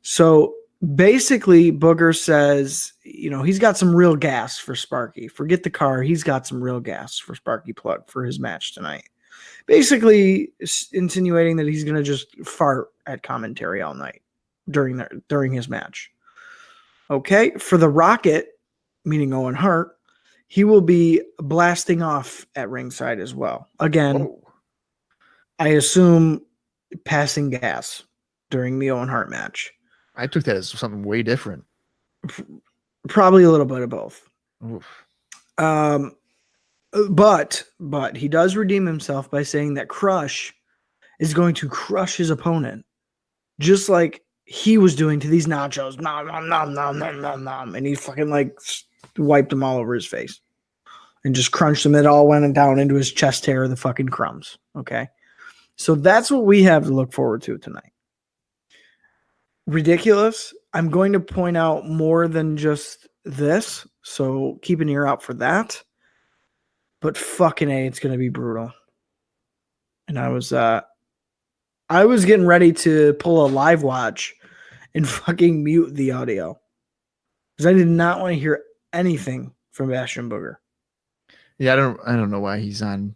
So basically, Booger says, he's got some real gas for Sparky. Forget the car. He's got some real gas for Sparky Plugg for his match tonight. Basically insinuating that he's going to just fart at commentary all night during his match. Okay. For the Rocket, meaning Owen Hart, he will be blasting off at ringside as well. Again, I assume passing gas during the Owen Hart match. I took that as something way different. Probably a little bit of both. Oof. But he does redeem himself by saying that Crush is going to crush his opponent, just like he was doing to these nachos. Nom, nom, nom, nom, nom, nom, nom. And he fucking wiped them all over his face and just crunched them. It all went down into his chest hair, the fucking crumbs. Okay. So that's what we have to look forward to tonight. Ridiculous. I'm going to point out more than just this, so keep an ear out for that. But fucking A, it's going to be brutal. And I was getting ready to pull a live watch and fucking mute the audio because I did not want to hear anything from Bastion Booger. Yeah, I don't know why he's on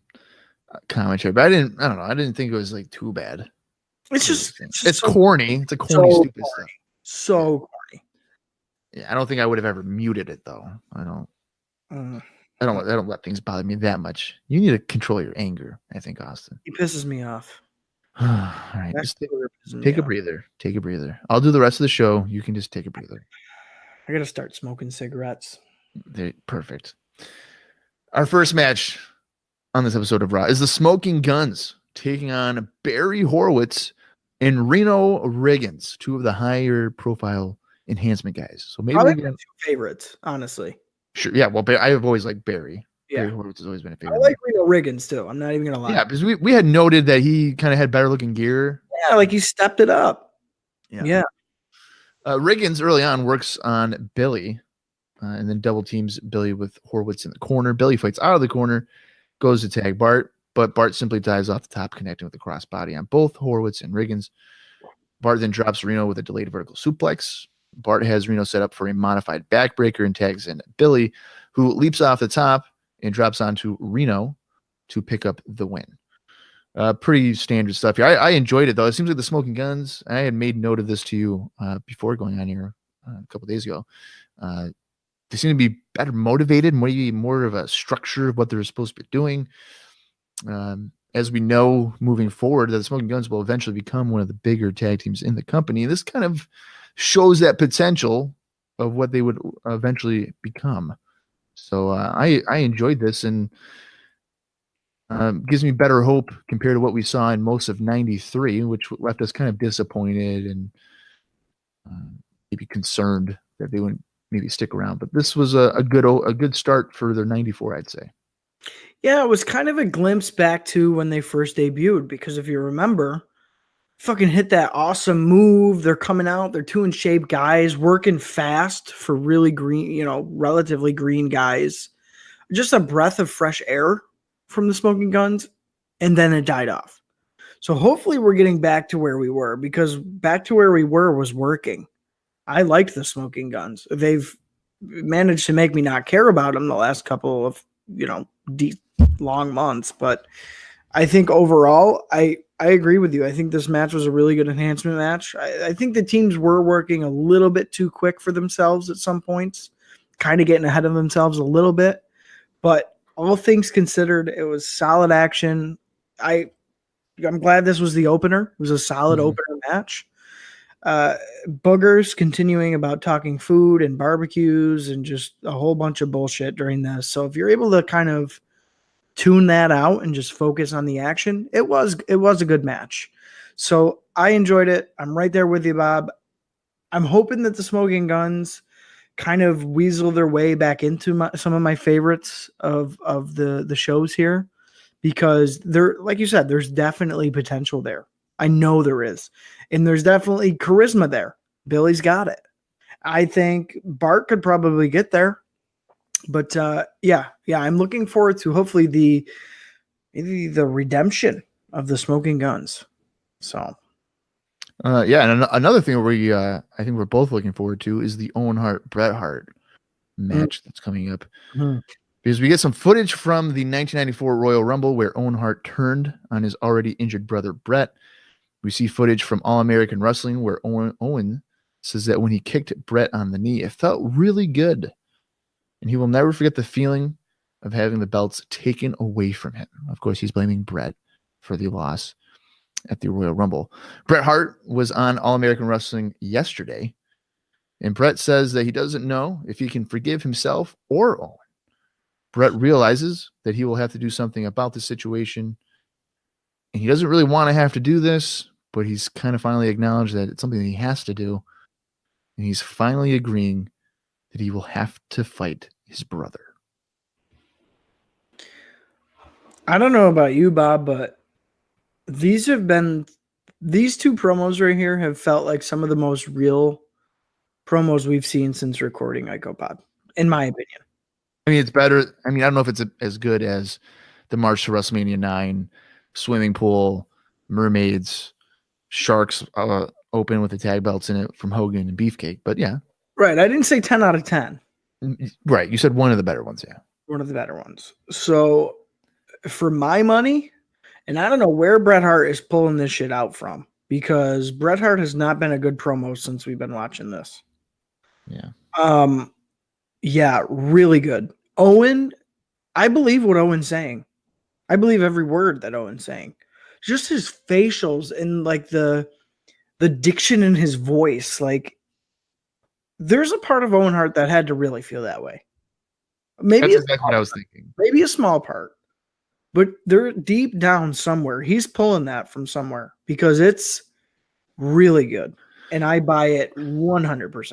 commentary, but I don't know. I didn't think it was too bad. It's so corny. It's a corny, so stupid stuff. So corny. Yeah, I don't think I would have ever muted it though. I don't let things bother me that much. You need to control your anger, I think, Austin. He pisses me off. All right, just take a breather. Take a breather. I'll do the rest of the show. You can just take a breather. I gotta start smoking cigarettes. Perfect. Our first match on this episode of Raw is the Smoking Guns taking on Barry Horowitz and Reno Riggins, two of the higher profile enhancement guys. So maybe I like the two favorites, honestly. Sure. Yeah. Well, I have always liked Barry. Yeah. Barry Horowitz has always been a favorite. I like Reno Riggins too. I'm not even gonna lie. Yeah, because we had noted that he kind of had better looking gear. Yeah, he stepped it up. Yeah. Riggins early on works on Billy, and then double teams Billy with Horowitz in the corner. Billy fights out of the corner, goes to tag Bart, but Bart simply dives off the top, connecting with the crossbody on both Horowitz and Riggins. Bart then drops Reno with a delayed vertical suplex. Bart has Reno set up for a modified backbreaker and tags in Billy, who leaps off the top and drops onto Reno to pick up the win. Pretty standard stuff here. I enjoyed it, though. It seems like the Smoking Guns, I had made note of this to you before going on here a couple days ago. They seem to be better motivated, maybe more of a structure of what they're supposed to be doing. As we know, moving forward, that the Smoking Guns will eventually become one of the bigger tag teams in the company. This kind of shows that potential of what they would eventually become. So I enjoyed this, and gives me better hope compared to what we saw in most of '93, which left us kind of disappointed and maybe concerned that they wouldn't maybe stick around. But this was a good start for their '94, I'd say. Yeah, it was kind of a glimpse back to when they first debuted, because if you remember, fucking hit that awesome move. They're coming out, they're two in shape guys, working fast for really green, relatively green guys. Just a breath of fresh air from the Smoking Guns, and then it died off. So hopefully we're getting back to where we were, because back to where we were was working. I liked the Smoking Guns. They've managed to make me not care about them the last couple of, long months, but I think overall, I agree with you. I think this match was a really good enhancement match. I think the teams were working a little bit too quick for themselves at some points, kind of getting ahead of themselves a little bit, but all things considered, it was solid action. I'm glad this was the opener. It was a solid opener match. Boogers continuing about talking food and barbecues and just a whole bunch of bullshit during this. So if you're able to kind of tune that out and just focus on the action, it was a good match. So I enjoyed it. I'm right there with you, Bob. I'm hoping that the Smoking Guns kind of weasel their way back into some of my favorites of the shows here, because there, like you said, there's definitely potential there. I know there is. And there's definitely charisma there. Billy's got it. I think Bart could probably get there. But yeah, I'm looking forward to hopefully maybe the redemption of the Smoking Guns. So yeah, and another thing I think we're both looking forward to is the Owen Hart Bret Hart match that's coming up. Because we get some footage from the 1994 Royal Rumble where Owen Hart turned on his already injured brother Bret. We see footage from All American Wrestling where Owen says that when he kicked Bret on the knee, it felt really good. And he will never forget the feeling of having the belts taken away from him. Of course, he's blaming Bret for the loss at the Royal Rumble. Bret Hart was on All American Wrestling yesterday, and Bret says that he doesn't know if he can forgive himself or Owen. Bret realizes that he will have to do something about the situation, and he doesn't really want to have to do this, but he's kind of finally acknowledged that it's something that he has to do, and he's finally agreeing that he will have to fight his brother. I don't know about you, Bob, but these two promos right here have felt like some of the most real promos we've seen since recording IcoPod, in my opinion. I mean, it's better. I mean, I don't know if it's as good as the March to WrestleMania 9, swimming pool, mermaids, sharks open with the tag belts in it from Hogan and Beefcake, but yeah. Right. I didn't say 10 out of 10. Right. You said one of the better ones, yeah. One of the better ones. So for my money, and I don't know where Bret Hart is pulling this shit out from, because Bret Hart has not been a good promo since we've been watching this. Yeah. Yeah, really good. Owen, I believe what Owen's saying. I believe every word that Owen's saying. Just his facials and like the diction in his voice. Like, there's a part of Owen Hart that had to really feel that way. Maybe that's exactly what I was thinking. Maybe a small part. But they're deep down somewhere. He's pulling that from somewhere because it's really good. And I buy it 100%.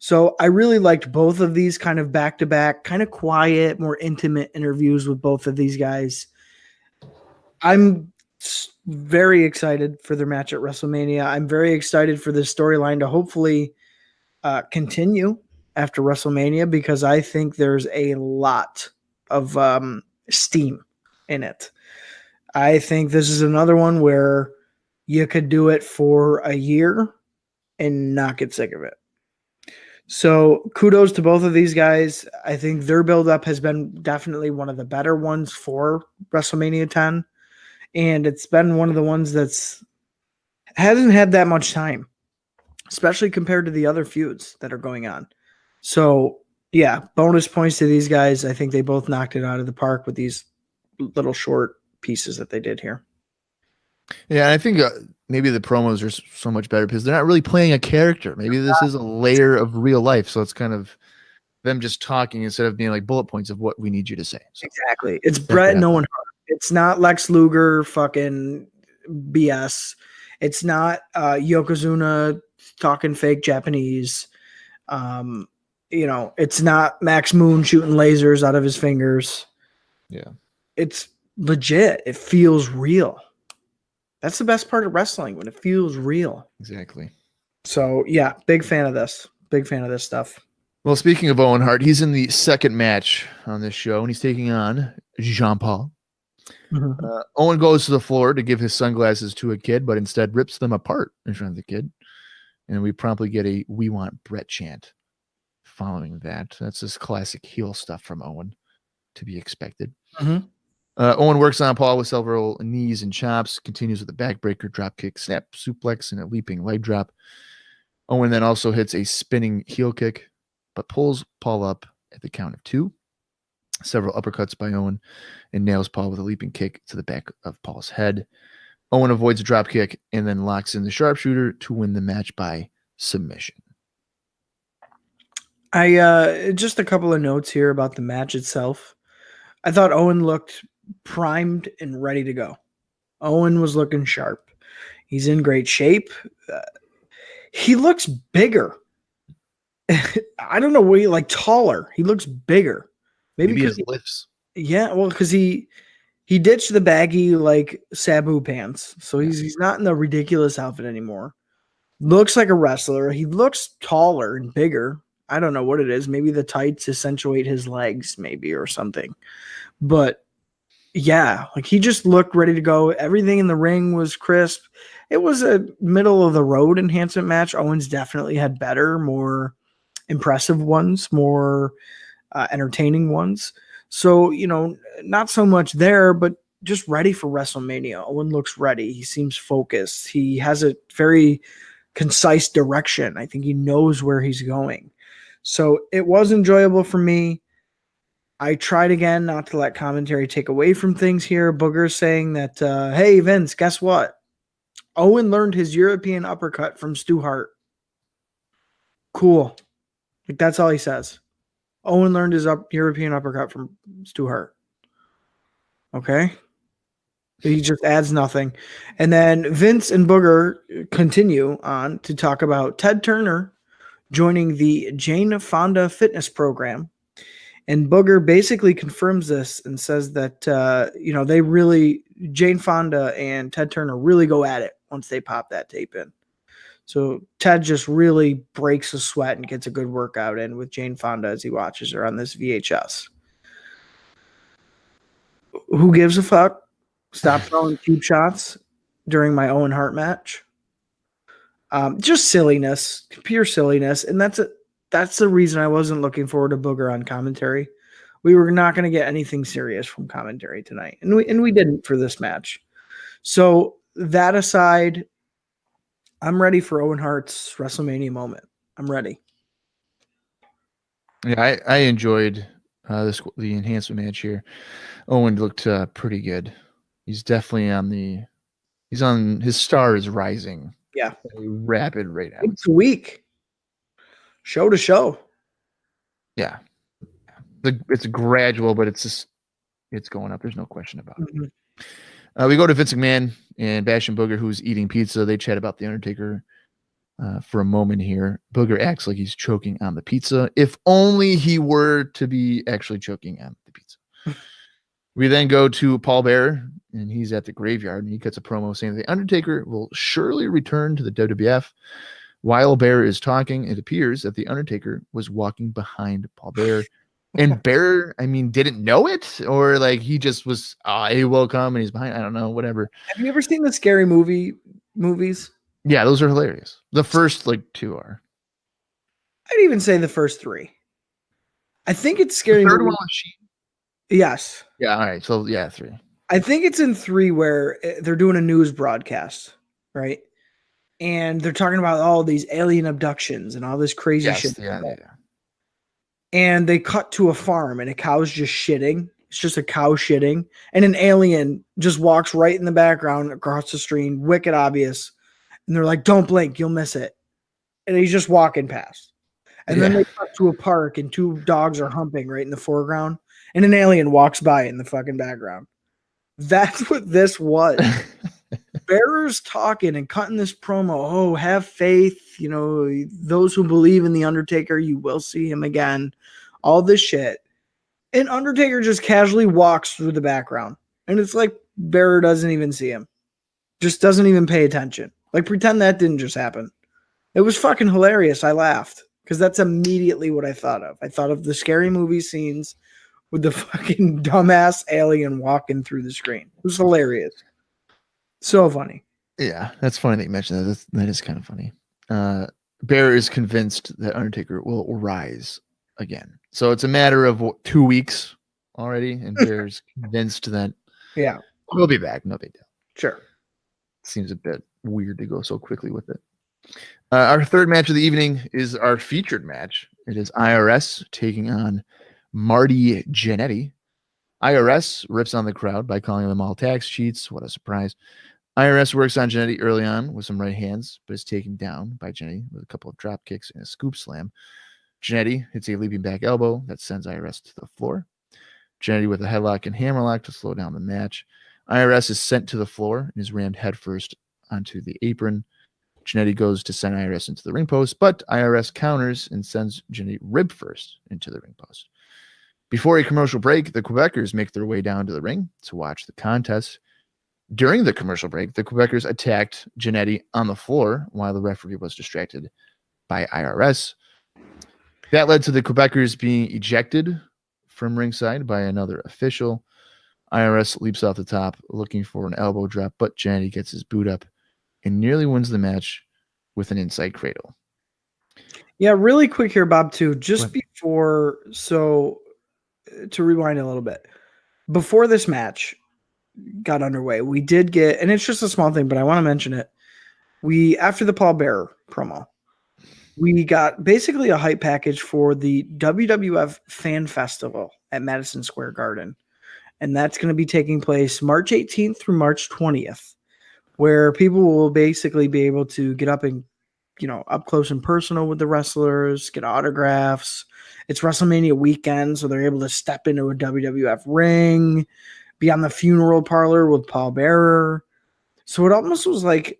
So I really liked both of these kind of back-to-back, kind of quiet, more intimate interviews with both of these guys. I'm very excited for their match at WrestleMania. I'm very excited for this storyline to hopefully continue after WrestleMania, because I think there's a lot of steam in it. I think this is another one where you could do it for a year and not get sick of it. So kudos to both of these guys. I think their build-up has been definitely one of the better ones for WrestleMania 10. And it's been one of the ones that's hasn't had that much time, especially compared to the other feuds that are going on. So, yeah, bonus points to these guys. I think they both knocked it out of the park with these little short pieces that they did here. Yeah, and I think maybe the promos are so much better because they're not really playing a character. Maybe this is a layer of real life, so it's kind of them just talking instead of being like bullet points of what we need you to say. So, exactly. It's Bret and Owen Hart. It's not Lex Luger fucking BS. It's not Yokozuna talking fake Japanese. It's not Max Moon shooting lasers out of his fingers. Yeah. It's legit. It feels real. That's the best part of wrestling, when it feels real. Exactly. So, yeah, big fan of this. Big fan of this stuff. Well, speaking of Owen Hart, he's in the second match on this show, and he's taking on Jean-Paul. Mm-hmm. Owen goes to the floor to give his sunglasses to a kid, but instead rips them apart in front of the kid. And we promptly get a "We Want Bret" chant following that. That's this classic heel stuff from Owen, to be expected. Mm-hmm. Owen works on Paul with several knees and chops, continues with a backbreaker, drop kick, snap, suplex, and a leaping leg drop. Owen then also hits a spinning heel kick, but pulls Paul up at the count of 2. Several uppercuts by Owen, and nails Paul with a leaping kick to the back of Paul's head. Owen avoids a drop kick and then locks in the sharpshooter to win the match by submission. I just a couple of notes here about the match itself. I thought Owen looked primed and ready to go. Owen was looking sharp. He's in great shape. He looks bigger. I don't know what like taller. He looks bigger. Maybe his because lifts. yeah, well, because he ditched the baggy like Sabu pants, so he's not in the ridiculous outfit anymore. Looks like a wrestler. He looks taller and bigger. I don't know what it is. Maybe the tights accentuate his legs, maybe, or something. But yeah, like he just looked ready to go. Everything in the ring was crisp. It was a middle of the road enhancement match. Owens definitely had better, more impressive ones, more entertaining ones. So, not so much there, but just ready for WrestleMania. Owen looks ready. He seems focused. He has a very concise direction. I think he knows where he's going. So it was enjoyable for me. I tried again not to let commentary take away from things here. Booger's saying that, hey, Vince, guess what? Owen learned his European uppercut from Stu Hart. Cool. Like, that's all he says. Owen learned his European uppercut from Stu Hart. Okay. He just adds nothing. And then Vince and Booger continue on to talk about Ted Turner joining the Jane Fonda fitness program. And Booger basically confirms this and says that, they really, Jane Fonda and Ted Turner really go at it once they pop that tape in. So Ted just really breaks a sweat and gets a good workout in with Jane Fonda as he watches her on this VHS. Who gives a fuck? Stop throwing cheap shots during my Owen Hart match. Just silliness, pure silliness. And that's the reason I wasn't looking forward to Booger on commentary. We were not going to get anything serious from commentary tonight. And we didn't for this match. So that aside, I'm ready for Owen Hart's WrestleMania moment. I'm ready. Yeah, I enjoyed the enhancement match here. Owen looked pretty good. He's definitely his star is rising. Yeah. At a rapid rate. It's a week. Show to show. Yeah. It's gradual, but it's going up. There's no question about it. Mm-hmm. We go to Vince McMahon and Bash and Booger, who's eating pizza. They chat about The Undertaker for a moment here. Booger acts like he's choking on the pizza. If only he were to be actually choking on the pizza. We then go to Paul Bearer, and he's at the graveyard, and he cuts a promo saying The Undertaker will surely return to the WWF. While Bearer is talking, it appears that The Undertaker was walking behind Paul Bearer. And Bearer, didn't know it, or like he just was, he will come and he's behind. I don't know, whatever. Have you ever seen the Scary movies? Yeah, those are hilarious. The first two are. I'd even say the first three. I think it's Scary Movie. Movie. Yes. Yeah. All right. So yeah, 3. I think it's in 3 where they're doing a news broadcast, right? And they're talking about all these alien abductions and all this crazy shit. Yeah. And they cut to a farm and a cow's just shitting. It's just a cow shitting. And an alien just walks right in the background across the screen, wicked obvious. And they're like, don't blink, you'll miss it. And he's just walking past. And then they cut to a park and 2 dogs are humping right in the foreground. And an alien walks by in the fucking background. That's what this was. Bearer's talking and cutting this promo. Oh, have faith. Those who believe in The Undertaker, you will see him again. All this shit. And Undertaker just casually walks through the background. And it's like Bearer doesn't even see him. Just doesn't even pay attention. Like, pretend that didn't just happen. It was fucking hilarious. I laughed. Because that's immediately what I thought of. I thought of the Scary Movie scenes with the fucking dumbass alien walking through the screen. It was hilarious. So funny. Yeah, that's funny that you mentioned that. That is kind of funny. Bearer is convinced that Undertaker will rise again. So it's a matter of 2 weeks already, and Bearer's convinced that we'll be back. No big deal. Sure. Seems a bit weird to go so quickly with it. Our third match of the evening is our featured match. It is IRS taking on Marty Jannetty. IRS rips on the crowd by calling them all tax cheats. What a surprise. IRS works on Jannetty early on with some right hands, but is taken down by Jannetty with a couple of drop kicks and a scoop slam. Jannetty hits a leaping back elbow that sends IRS to the floor. Jannetty with a headlock and hammerlock to slow down the match. IRS is sent to the floor and is rammed headfirst onto the apron. Jannetty goes to send IRS into the ring post, but IRS counters and sends Jannetty rib first into the ring post. Before a commercial break, the Quebecers make their way down to the ring to watch the contest. During the commercial break, the Quebecers attacked Jannetty on the floor while the referee was distracted by IRS. That led to the Quebecers being ejected from ringside by another official. IRS leaps off the top looking for an elbow drop, but Jannetty gets his boot up and nearly wins the match with an inside cradle. Yeah, really quick here, Bob, too. Just before, so to rewind a little bit, before this match got underway, we did get, and it's just a small thing, but I want to mention it. After the Paul Bearer promo, we got basically a hype package for the WWF Fan Festival at Madison Square Garden. And that's going to be taking place March 18th through March 20th, where people will basically be able to get up and, up close and personal with the wrestlers, get autographs. It's WrestleMania weekend, so they're able to step into a WWF ring, be on the funeral parlor with Paul Bearer. So it almost was like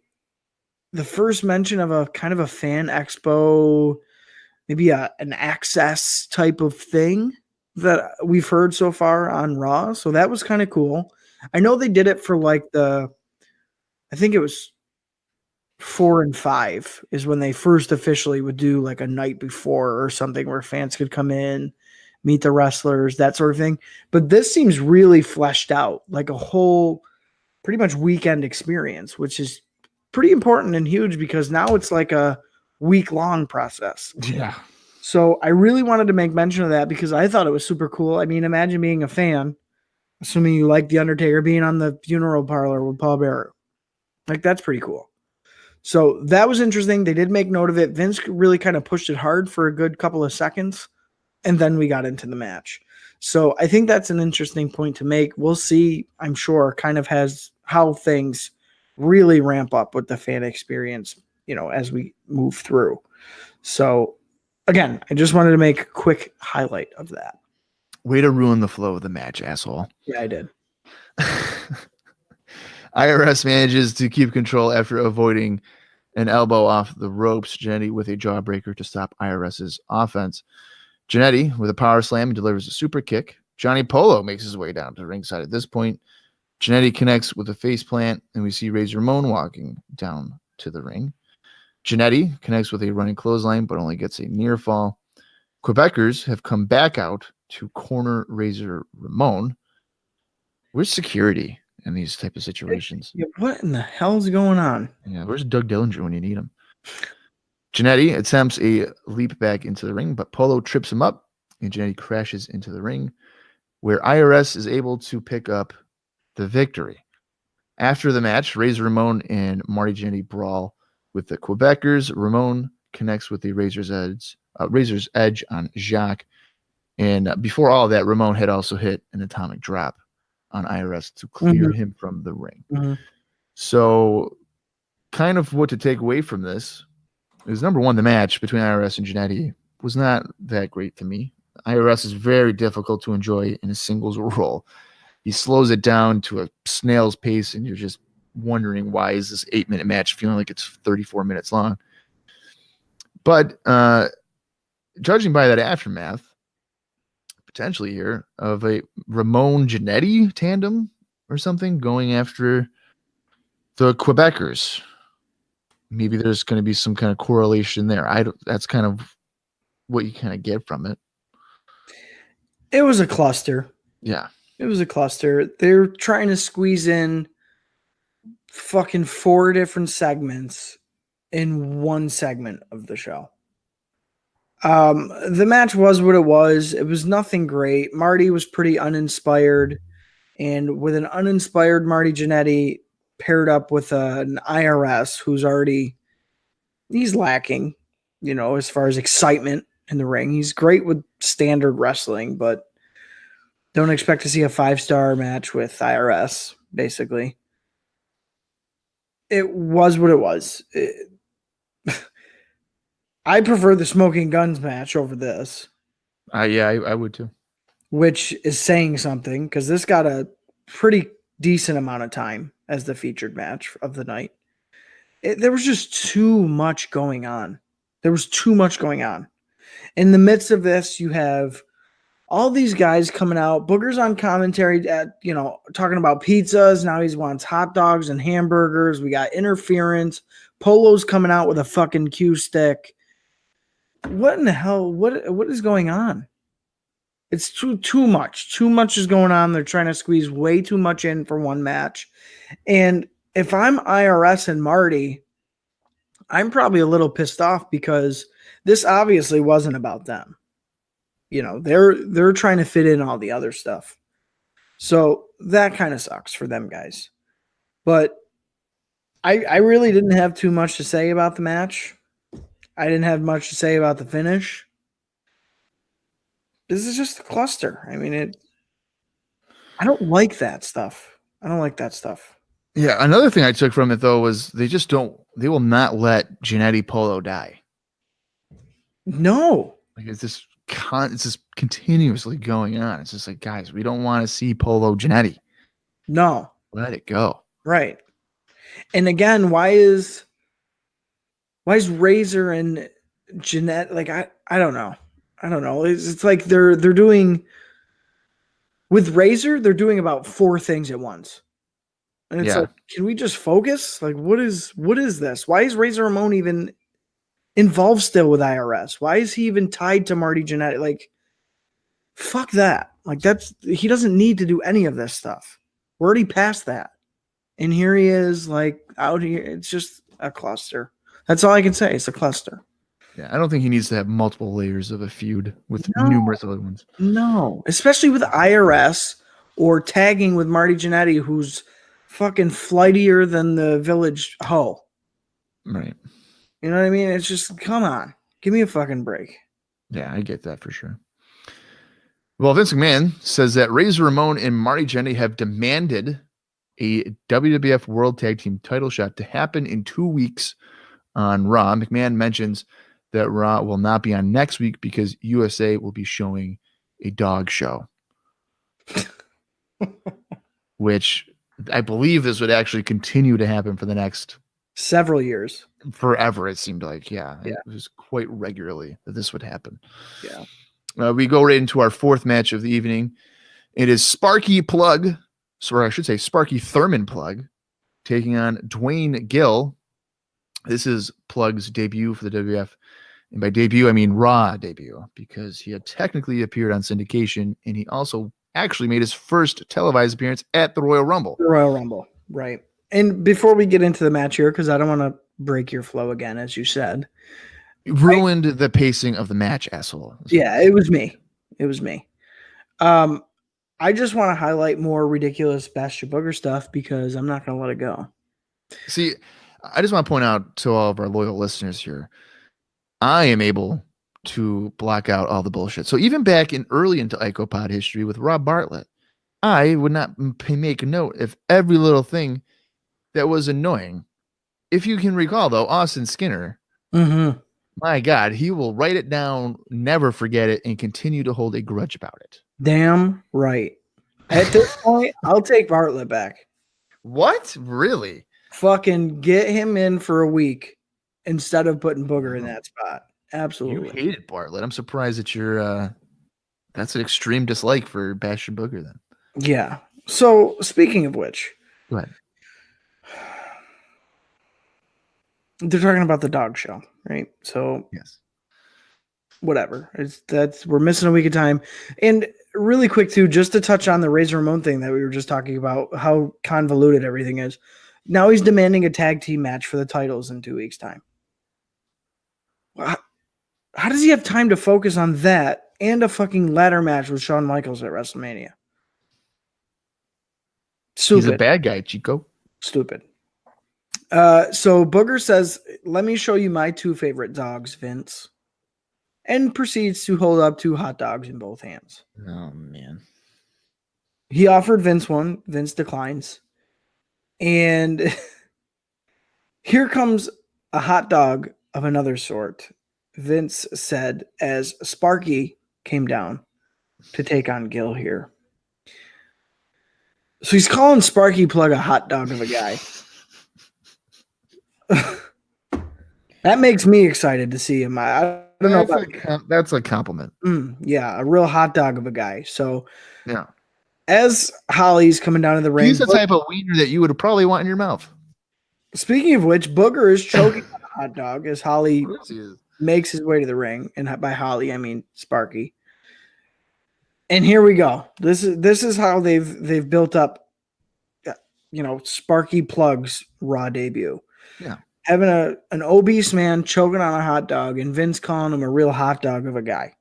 the first mention of a kind of a fan expo, maybe an access type of thing that we've heard so far on Raw. So that was kind of cool. I know they did it for like I think it was 4 and 5 is when they first officially would do like a night before or something where fans could come in, meet the wrestlers, that sort of thing. But this seems really fleshed out, like a whole pretty much weekend experience, which is pretty important and huge because now it's like a week-long process. Yeah. So I really wanted to make mention of that because I thought it was super cool. I mean, imagine being a fan, assuming you like The Undertaker, being on the funeral parlor with Paul Bearer. Like, that's pretty cool. So that was interesting. They did make note of it. Vince really kind of pushed it hard for a good couple of seconds, and then we got into the match. So I think that's an interesting point to make. We'll see, I'm sure, kind of has how things really ramp up with the fan experience, as we move through. So again, I just wanted to make a quick highlight of that. Way to ruin the flow of the match, asshole. Yeah, I did. IRS manages to keep control after avoiding an elbow off the ropes. Jannetty with a jawbreaker to stop IRS's offense. Jannetty with a power slam delivers a super kick. Johnny Polo makes his way down to ringside at this point. Jannetty connects with a face plant, and we see Razor Ramon walking down to the ring. Jannetty connects with a running clothesline, but only gets a near fall. Quebecers have come back out to corner Razor Ramon. Where's security in these type of situations? Yeah, what in the hell's going on? Yeah, where's Doug Dillinger when you need him? Jannetty attempts a leap back into the ring, but Polo trips him up, and Jannetty crashes into the ring, where IRS is able to pick up the victory. After the match, Razor Ramon and Marty Jannetty brawl with the Quebecers. Ramon connects with the Razor's Edge on Jacques. And before all that, Ramon had also hit an atomic drop on IRS to clear him from the ring. Mm-hmm. So kind of what to take away from this is, number one, the match between IRS and Jannetty was not that great to me. IRS is very difficult to enjoy in a singles role. He slows it down to a snail's pace, and you're just wondering why is this 8-minute match feeling like it's 34 minutes long. But judging by that aftermath, potentially here, of a Ramon Jannetty tandem or something going after the Quebecers, maybe there's going to be some kind of correlation there. That's kind of what you kind of get from it. It was a cluster. Yeah. It was a cluster. They're trying to squeeze in fucking 4 different segments in one segment of the show. The match was what it was. It was nothing great. Marty was pretty uninspired. And with an uninspired Marty Jannetty paired up with an IRS who's he's lacking, as far as excitement in the ring. He's great with standard wrestling, but don't expect to see a 5-star match with IRS, basically. It was what it was. I prefer the Smoking Guns match over this. Yeah, I would too. which is saying something because this got a pretty decent amount of time as the featured match of the night. There was just too much going on. There was too much going on. In the midst of this, you have all these guys coming out. Booger's on commentary talking about pizzas. Now he wants hot dogs and hamburgers. We got interference. Polo's coming out with a fucking cue stick. What in the hell? What is going on? It's too much. Too much is going on. They're trying to squeeze way too much in for one match. And if I'm IRS and Marty, I'm probably a little pissed off because this obviously wasn't about them. They're trying to fit in all the other stuff. So that kind of sucks for them guys. But I really didn't have too much to say about the match. I didn't have much to say about the finish. This is just a cluster. I mean, I don't like that stuff. Yeah, another thing I took from it though was they will not let Jannetty Polo die. No. Like it's just continuously going on. It's just like, guys, we don't want to see Polo Jannetty. No. Let it go. Right. And again, why is Razor and Jannetty like I don't know. It's like they're doing with Razor, they're doing about 4 things at once. And it's like, can we just focus? Like, what is this? Why is Razor Ramon even involved still with IRS? Why is he even tied to Marty Jannetty? Like, fuck that. Like, he doesn't need to do any of this stuff. We're already past that. And here he is, like, out here. It's just a cluster. That's all I can say. It's a cluster. Yeah, I don't think he needs to have multiple layers of a feud with numerous other ones. No, especially with IRS or tagging with Marty Jannetty, who's fucking flightier than the village hoe. Right. You know what I mean? It's just, come on. Give me a fucking break. Yeah, I get that for sure. Well, Vince McMahon says that Razor Ramon and Marty Jannetty have demanded a WWF World Tag Team title shot to happen in 2 weeks on Raw. McMahon mentions that Raw will not be on next week because USA will be showing a dog show. Which I believe this would actually continue to happen for the next several years. Forever, it seemed like. Yeah. It was quite regularly that this would happen. Yeah. We go right into our 4th match of the evening. It is Sparky Plugg, or I should say Sparky Thurman Plugg, taking on Dwayne Gill. This is Plugg's debut for the WWF. And by debut, I mean Raw debut, because he had technically appeared on syndication, and he also actually made his first televised appearance at the Royal Rumble. The Royal Rumble, right. And before we get into the match here, because I don't want to break your flow again, as you said. Ruined the pacing of the match, asshole. Yeah, it was me. I just want to highlight more ridiculous Bastion Booger stuff because I'm not going to let it go. See, I just want to point out to all of our loyal listeners here, I am able to block out all the bullshit. So even back in early into IcoPod history with Rob Bartlett, I would not make a note of every little thing that was annoying. If you can recall, though, Austin Skinner, my God, he will write it down, never forget it, and continue to hold a grudge about it. Damn right. At this point, I'll take Bartlett back. What? Really? Fucking get him in for a week instead of putting Booger in that spot. Absolutely. You hated Bartlett. I'm surprised that you're that's an extreme dislike for Bastion Booger then. Yeah. So speaking of which, go ahead. They're talking about the dog show, right? So yes. Whatever. We're missing a week of time. And really quick too, just to touch on the Razor Ramon thing that we were just talking about, how convoluted everything is. Now he's demanding a tag team match for the titles in 2 weeks' time. How does he have time to focus on that and a fucking ladder match with Shawn Michaels at WrestleMania? Stupid. He's a bad guy, Chico. Stupid. So Booger says, "Let me show you my 2 favorite dogs, Vince," and proceeds to hold up 2 hot dogs in both hands. Oh, man. He offered Vince one. Vince declines. And here comes a hot dog of another sort, Vince said as Sparky came down. to take on Gil here. So he's calling Sparky Plugg a hot dog of a guy. That makes me excited to see him. I don't know about that's a compliment. Yeah, a real hot dog of a guy. So yeah, as Holly's coming down to the ring, he's the type of wiener that you would probably want in your mouth. Speaking of which, Booger is choking on a hot dog as Holly makes his way to the ring, and by Holly I mean Sparky. And here we go. This is how they've built up, Sparky Plugg's Raw debut. Yeah, having an obese man choking on a hot dog, and Vince calling him a real hot dog of a guy.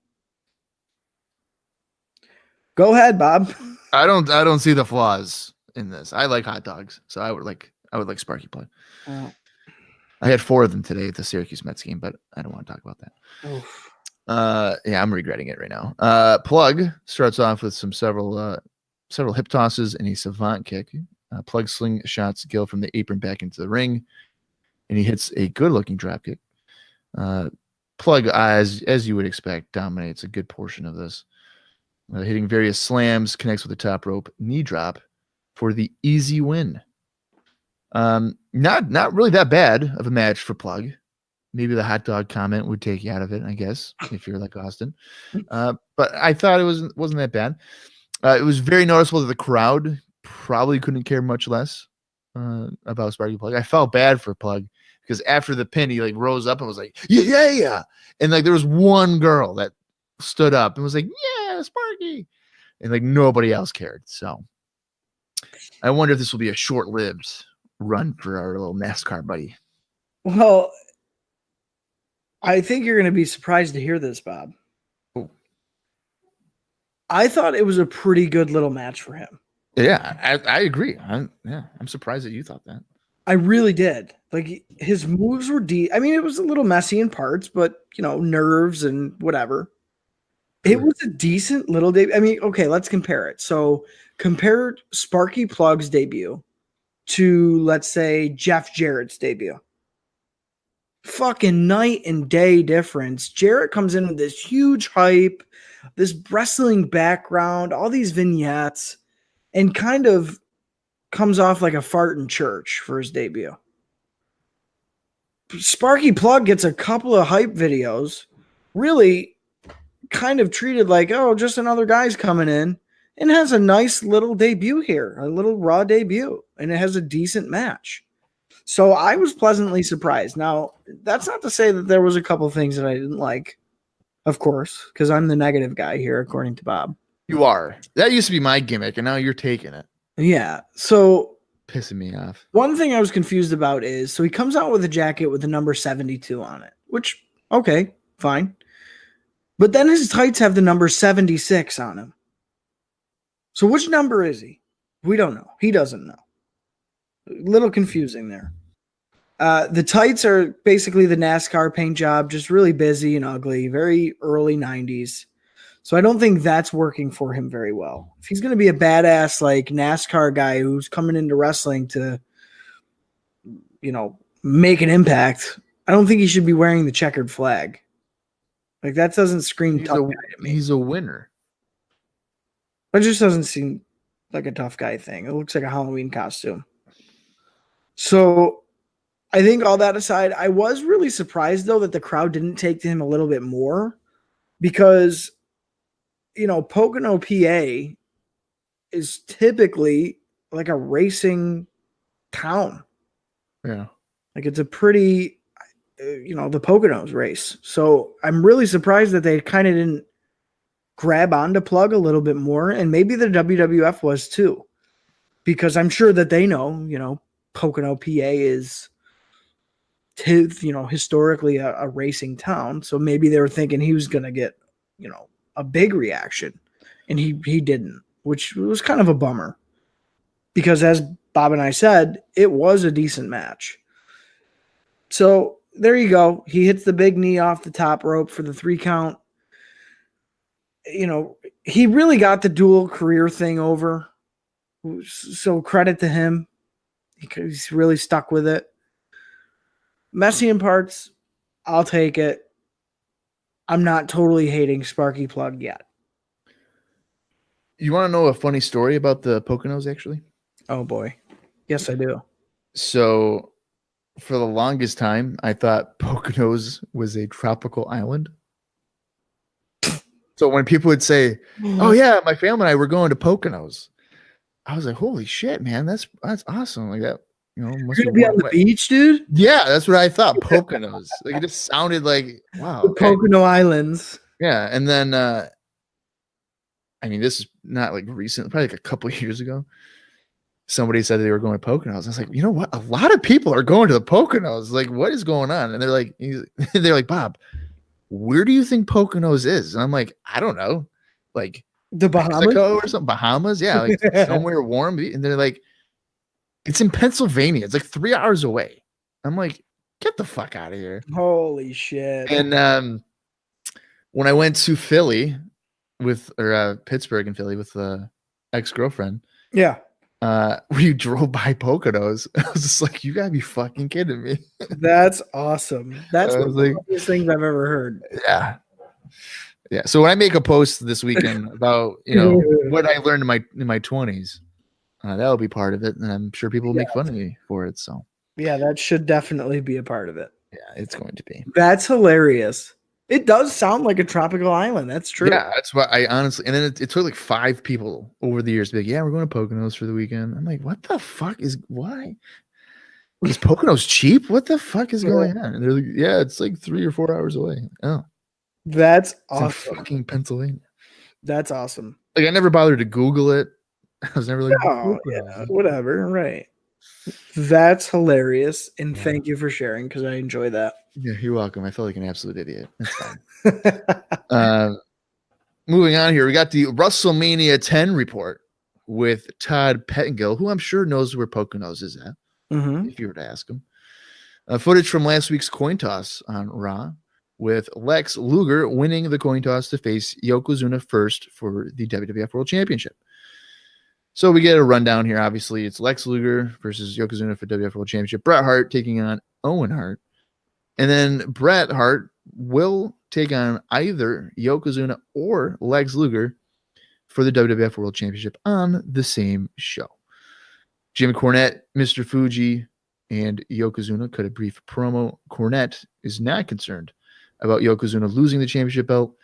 Go ahead, Bob. I don't see the flaws in this. I like hot dogs, so I would like Sparky Plugg. I had 4 of them today at the Syracuse Mets game, but I don't want to talk about that. Oof. Yeah, I'm regretting it right now. Plugg starts off with several hip tosses and a savant kick. Plugg slingshots Gil from the apron back into the ring, and he hits a good-looking drop kick. Plugg, as you would expect, dominates a good portion of this, hitting various slams, connects with the top rope knee drop for the easy win. Not really that bad of a match for Plugg. Maybe the hot dog comment would take you out of it, I guess, if you're like Austin. But I thought it wasn't that bad. It was very noticeable that the crowd probably couldn't care much less about Sparky Plugg. I felt bad for Plugg because after the pin, he rose up and was like, yeah. And there was one girl that stood up and was like, yeah, Sparky. And nobody else cared. So I wonder if this will be a short-lived run for our little NASCAR buddy. Well, I think you're going to be surprised to hear this, Bob. Ooh. I thought it was a pretty good little match for him. Yeah, I agree. I'm surprised that you thought that. I really did. His moves were deep. I mean, it was a little messy in parts, but nerves and whatever. It was a decent little debut. I mean, okay, let's compare it. So compare Sparky Plugg's debut to, let's say, Jeff Jarrett's debut. Fucking night and day difference. Jarrett comes in with this huge hype, this wrestling background, all these vignettes, and kind of comes off like a fart in church for his debut. Sparky Plugg gets a couple of hype videos, really kind of treated like, oh, just another guy's coming in, and has a nice little debut here, a little Raw debut, and it has a decent match. So I was pleasantly surprised. Now, that's not to say that there was a couple of things that I didn't like, of course, because I'm the negative guy here, according to Bob. You are. That used to be my gimmick, and now you're taking it. Yeah. So pissing me off. One thing I was confused about is, so he comes out with a jacket with the number 72 on it, which, okay, fine. But then his tights have the number 76 on him. So which number is he? We don't know. He doesn't know. A little confusing there. The tights are basically the NASCAR paint job, just really busy and ugly, very early 90s. So I don't think that's working for him very well. If he's going to be a badass NASCAR guy who's coming into wrestling to, make an impact, I don't think he should be wearing the checkered flag. That doesn't scream tough guy to me. He's a winner. It just doesn't seem like a tough guy thing. It looks like a Halloween costume. So I think all that aside, I was really surprised, though, that the crowd didn't take to him a little bit more because, Pocono, PA is typically like a racing town. Yeah. It's a pretty, the Poconos race. So I'm really surprised that they kind of didn't grab onto Plugg a little bit more. And maybe the WWF was too, because I'm sure that they know, Pocono, PA is, historically a racing town. So maybe they were thinking he was going to get, a big reaction, and he didn't, which was kind of a bummer because, as Bob and I said, it was a decent match. So there you go. He hits the big knee off the top rope for the 3 count. He really got the dual career thing over. So credit to him. He's really stuck with it. Messy in parts, I'll take it. I'm not totally hating Sparky Plugg yet. You want to know a funny story about the Poconos, actually? Oh boy. Yes, I do. So, for the longest time, I thought Poconos was a tropical island. So when people would say, "Oh yeah, my family and I were going to Poconos," I was like, "Holy shit, man, that's awesome!" Like that, must You're gonna be on the beach, dude? Yeah, that's what I thought. Poconos. Like it just sounded like wow. The Okay. Pocono Islands. Yeah, and then I mean, this is not like recent, probably like a couple of years ago. Somebody said they were going to Poconos. I was like, you know what? A lot of people are going to the Poconos. Like, what is going on? And they're like, Bob, where do you think Poconos is? And I'm like, I don't know. Like The Bahamas Mexico or something. Bahamas, yeah, like somewhere warm. And they're like, it's in Pennsylvania. It's like 3 hours away. I'm like, get the fuck out of here. Holy shit. And when I went to Philly Pittsburgh and Philly with ex-girlfriend, Yeah. we drove by Poconos. I was just like, you gotta be fucking kidding me. That's awesome. That's one of the funniest things I've ever heard. Yeah. Yeah. So when I make a post this weekend about what I learned in my 20s, that'll be part of it. And I'm sure people will make fun of me for it. So yeah, that should definitely be a part of it. Yeah, it's going to be. That's hilarious. It does sound like a tropical island. That's true. Yeah, that's what I honestly. And then it took like 5 people over the years to be like, yeah, we're going to Poconos for the weekend. I'm like, what the fuck why? Is Poconos cheap? What the fuck is going on? And they're like, yeah, it's like 3 or 4 hours away. Oh, that's awesome. In fucking Pennsylvania. That's awesome. Like I never bothered to Google it. I was never like, oh yeah, whatever. Right. That's hilarious, and thank you for sharing because I enjoy that. Yeah, you're welcome. I felt like an absolute idiot. That's fine. Moving on here, we got the WrestleMania 10 report with Todd Pettengill, who I'm sure knows where Poconos is at, if you were to ask him. Footage from last week's coin toss on Raw, with Lex Luger winning the coin toss to face Yokozuna first for the WWF World Championship. So we get a rundown here. Obviously, it's Lex Luger versus Yokozuna for WWF World Championship. Bret Hart taking on Owen Hart. And then Bret Hart will take on either Yokozuna or Lex Luger for the WWF World Championship on the same show. Jim Cornette, Mr. Fuji, and Yokozuna cut a brief promo. Cornette is not concerned about Yokozuna losing the championship belt.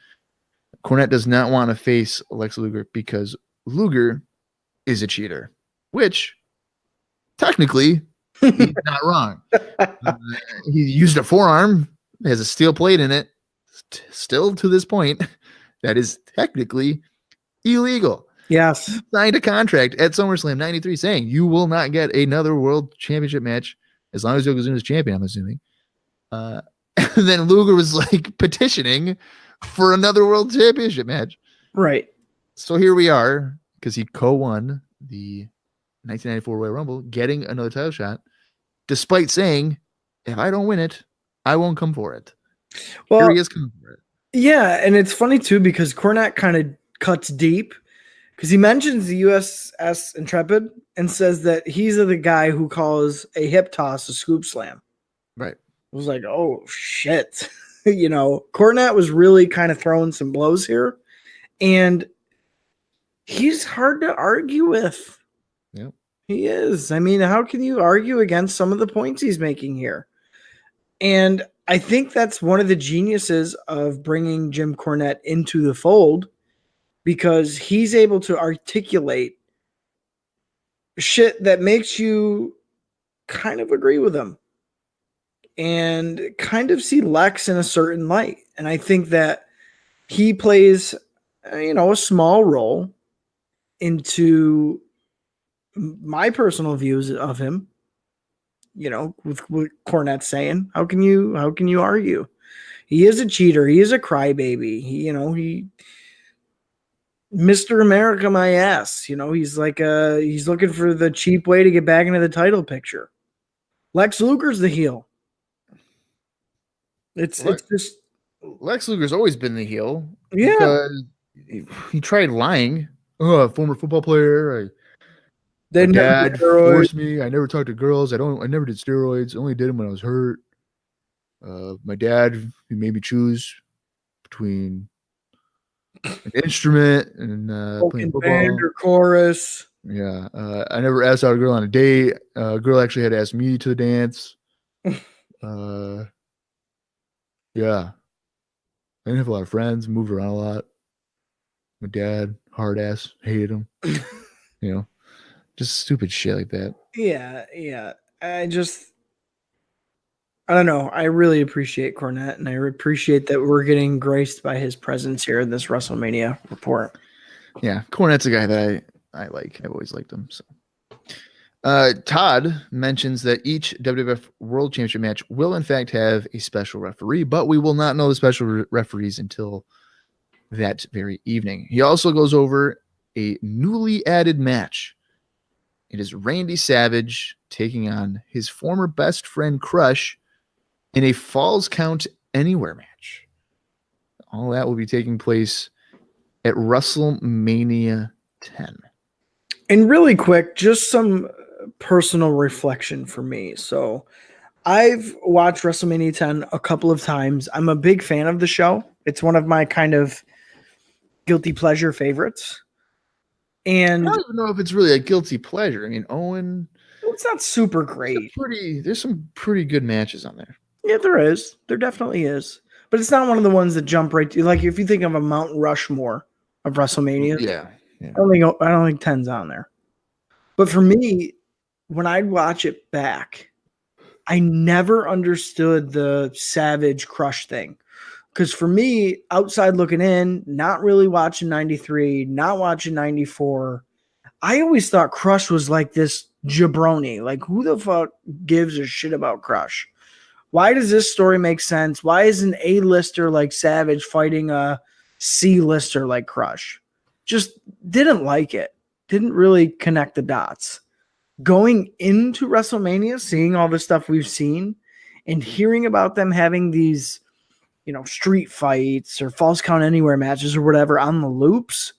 Cornette does not want to face Lex Luger because Luger is a cheater, which technically he's not wrong. He used a forearm, has a steel plate in it. Still to this point, that is technically illegal. Yes. He signed a contract at SummerSlam 93 saying you will not get another world championship match as long as Yokozuna is champion, I'm assuming. And then Luger was like petitioning for another world championship match. Right. So here we are, because he co-won the 1994 Royal Rumble, getting another title shot, despite saying, if I don't win it, I won't come for it. Well, here he is coming for it. Yeah, and it's funny, too, because Cornette kind of cuts deep, because he mentions the USS Intrepid and says that he's the guy who calls a hip toss a scoop slam. Right. I was like, oh, shit. Cornette was really kind of throwing some blows here, and he's hard to argue with. Yep. He is. I mean, how can you argue against some of the points he's making here? And I think that's one of the geniuses of bringing Jim Cornette into the fold, because he's able to articulate shit that makes you kind of agree with him and kind of see Lex in a certain light. And I think that he plays, a small role into my personal views of him, with what Cornette's saying. How can you argue? He is a cheater. He is a crybaby. He Mr. America my ass. He's like he's looking for the cheap way to get back into the title picture. Lex Luger's the heel. It's just Lex Luger's always been the heel. Yeah. Because he tried lying. Oh, a former football player. My dad forced me. I never talked to girls. I never did steroids. I only did them when I was hurt. My dad, he made me choose between an instrument and playing Fucking football. band or chorus. Yeah. I never asked out a girl on a date. A girl actually had to ask me to the dance. Yeah. I didn't have a lot of friends, moved around a lot. My dad, hard ass, hated him. You know, just stupid shit like that. Yeah. I don't know. I really appreciate Cornette, and I appreciate that we're getting graced by his presence here in this WrestleMania report. Yeah, Cornette's a guy that I like. I've always liked him. So, Todd mentions that each WWF World Championship match will, in fact, have a special referee, but we will not know the special referees until that very evening. He also goes over a newly added match. It is Randy Savage taking on his former best friend Crush in a Falls Count Anywhere match. All that will be taking place at WrestleMania 10. And really quick, just some personal reflection for me. So I've watched WrestleMania 10 a couple of times. I'm a big fan of the show. It's one of my kind of guilty pleasure favorites. And I don't even know if it's really a guilty pleasure. I mean, Owen, it's not super great. there's some pretty good matches on there. Yeah, there is. There definitely is. But it's not one of the ones that jump right to, like, if you think of a Mount Rushmore of WrestleMania. Yeah. I don't think 10's on there. But for me, when I'd watch it back, I never understood the Savage Crush thing. Because for me, outside looking in, not really watching 93, not watching 94, I always thought Crush was like this jabroni. Like, who the fuck gives a shit about Crush? Why does this story make sense? Why is an A-lister like Savage fighting a C-lister like Crush? Just didn't like it. Didn't really connect the dots. Going into WrestleMania, seeing all the stuff we've seen and hearing about them having these, street fights or Falls Count Anywhere matches or whatever on the loops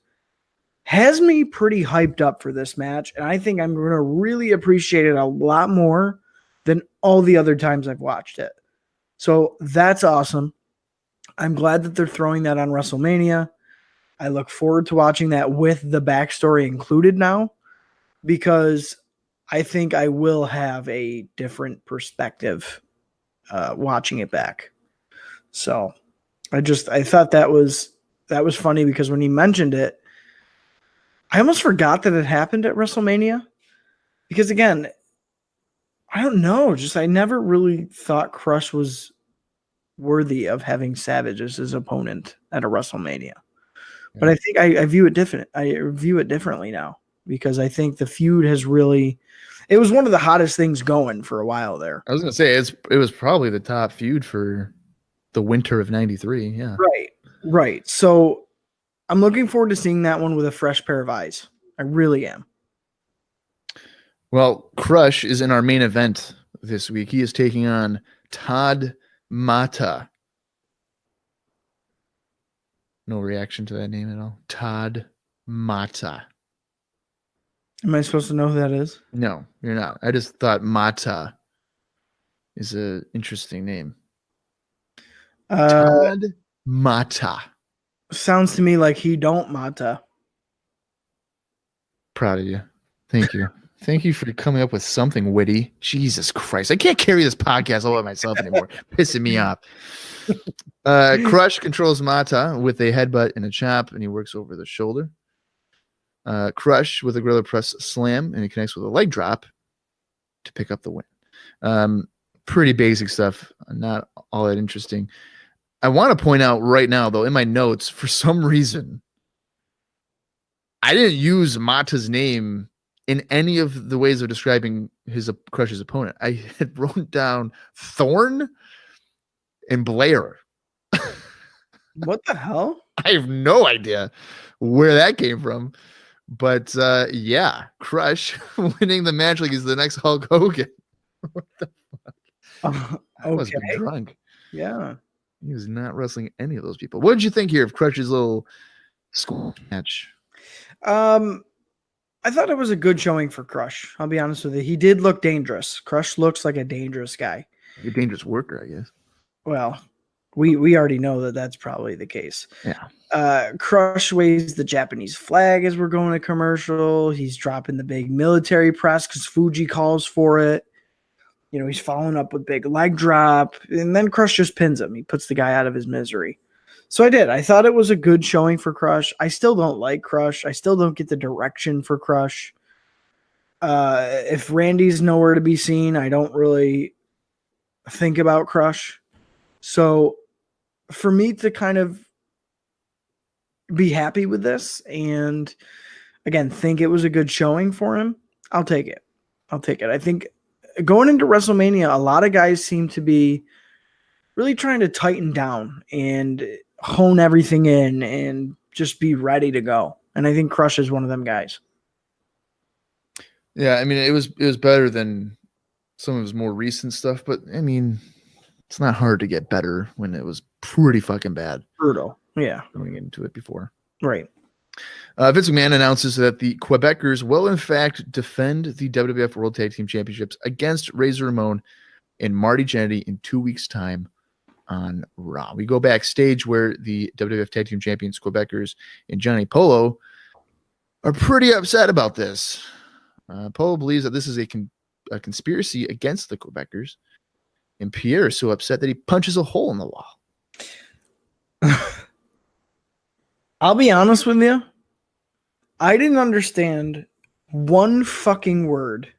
has me pretty hyped up for this match. And I think I'm going to really appreciate it a lot more than all the other times I've watched it. So that's awesome. I'm glad that they're throwing that on WrestleMania. I look forward to watching that with the backstory included now, because I think I will have a different perspective watching it back. So I thought that was funny, because when he mentioned it, I almost forgot that it happened at WrestleMania, because again, I don't know, I never really thought Crush was worthy of having Savage as his opponent at a WrestleMania. But I think I view it different. I view it differently now, because I think the feud has really, it was one of the hottest things going for a while there. I was going to say, it was probably the top feud for the winter of 93. Yeah. Right. So I'm looking forward to seeing that one with a fresh pair of eyes. I really am. Well, Crush is in our main event this week. He is taking on Todd Mata. No reaction to that name at all. Todd Mata. Am I supposed to know who that is? No, you're not. I just thought Mata is an interesting name. Todd Mata. Sounds to me like he don't Mata. Proud of you. Thank you. Thank you for coming up with something witty. Jesus Christ. I can't carry this podcast all by myself anymore. Pissing me off. Crush controls Mata with a headbutt and a chop, and he works over the shoulder. Crush with a gorilla press slam, and he connects with a leg drop to pick up the win. Pretty basic stuff. Not all that interesting. I want to point out right now, though, in my notes, for some reason, I didn't use Mata's name in any of the ways of describing Crush's opponent. I had written down Thorn and Blair. What the hell? I have no idea where that came from. But yeah, Crush winning the match like he's the next Hulk Hogan. What the fuck? I must have been drunk. Yeah. He was not wrestling any of those people. What did you think here of Crush's little school match? I thought it was a good showing for Crush. I'll be honest with you. He did look dangerous. Crush looks like a dangerous guy. A dangerous worker, I guess. Well, We already know that that's probably the case. Yeah. Crush waves the Japanese flag as we're going to commercial. He's dropping the big military press because Fuji calls for it. You know, he's following up with big leg drop, and then Crush just pins him. He puts the guy out of his misery. So I thought it was a good showing for Crush. I still don't like Crush. I still don't get the direction for Crush. If Randy's nowhere to be seen, I don't really think about Crush. So for me to kind of be happy with this and again think it was a good showing for him, I'll take it. I think going into WrestleMania, a lot of guys seem to be really trying to tighten down and hone everything in and just be ready to go. And I think Crush is one of them guys. Yeah, I mean, it was better than some of his more recent stuff, but I mean, it's not hard to get better when it was pretty fucking bad. Brutal. Yeah. Going into it before. Right. Vince McMahon announces that the Quebecers will, in fact, defend the WWF World Tag Team Championships against Razor Ramon and Marty Jannetty in 2 weeks' time on Raw. We go backstage where the WWF Tag Team Champions, Quebecers, and Johnny Polo are pretty upset about this. Polo believes that this is a conspiracy against the Quebecers, and Pierre is so upset that he punches a hole in the wall. I'll be honest with you. I didn't understand one fucking word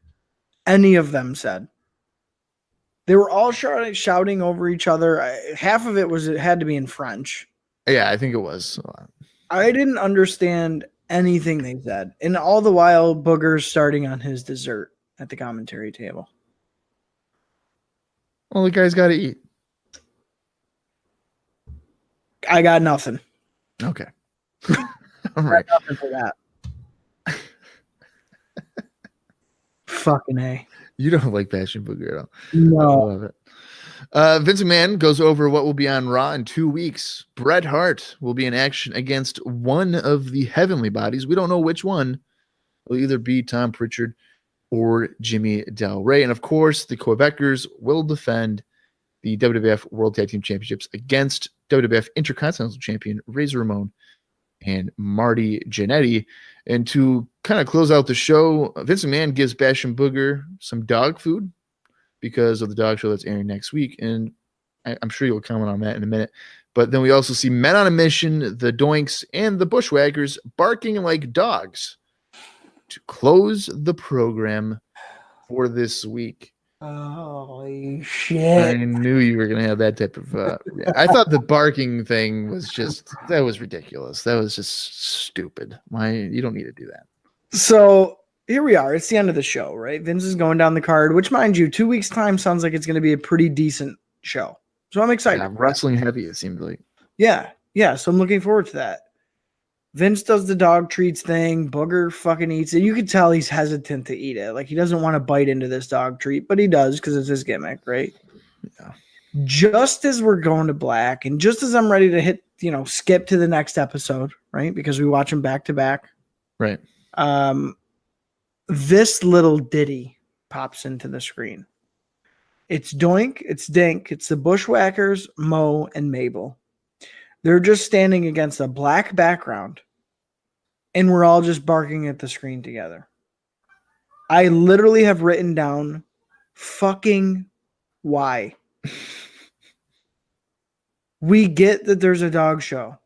any of them said. They were all shouting over each other. Half of it had to be in French. Yeah, I think it was. I didn't understand anything they said. And all the while, Booger's starting on his dessert at the commentary table. Well, the guy's got to eat. I got nothing. Okay. All right. Nothing for that. Fucking A. You don't like Bastion Booger at all. No. I love it. Vince McMahon goes over what will be on Raw in 2 weeks. Bret Hart will be in action against one of the heavenly bodies. We don't know which one. It'll either be Tom Pritchard or Jimmy Del Rey. And of course, the Quebecers will defend the WWF World Tag Team Championships against WWF Intercontinental Champion Razor Ramon and Marty Jannetty. And to kind of close out the show, Vince McMahon gives Bastion Booger some dog food because of the dog show that's airing next week. And I'm sure you'll comment on that in a minute. But then we also see Men on a Mission, the Doinks, and the Bushwhackers barking like dogs to close the program for this week. Holy shit. I knew you were going to have that type of... I thought the barking thing was that was ridiculous. That was just stupid. You don't need to do that. So here we are. It's the end of the show, right? Vince is going down the card, which, mind you, 2 weeks' time sounds like it's going to be a pretty decent show. So I'm excited. Yeah, wrestling heavy, it seemed like. Yeah. So I'm looking forward to that. Vince does the dog treats thing. Booger fucking eats it. You could tell he's hesitant to eat it. Like, he doesn't want to bite into this dog treat, but he does because it's his gimmick, right? Yeah. Just as we're going to black, and just as I'm ready to hit, skip to the next episode, right? Because we watch them back to back. Right. This little ditty pops into the screen. It's Doink, it's Dink, it's the Bushwhackers, Mo, and Mabel. They're just standing against a black background, and we're all just barking at the screen together. I literally have written down fucking why. We get that there's a dog show.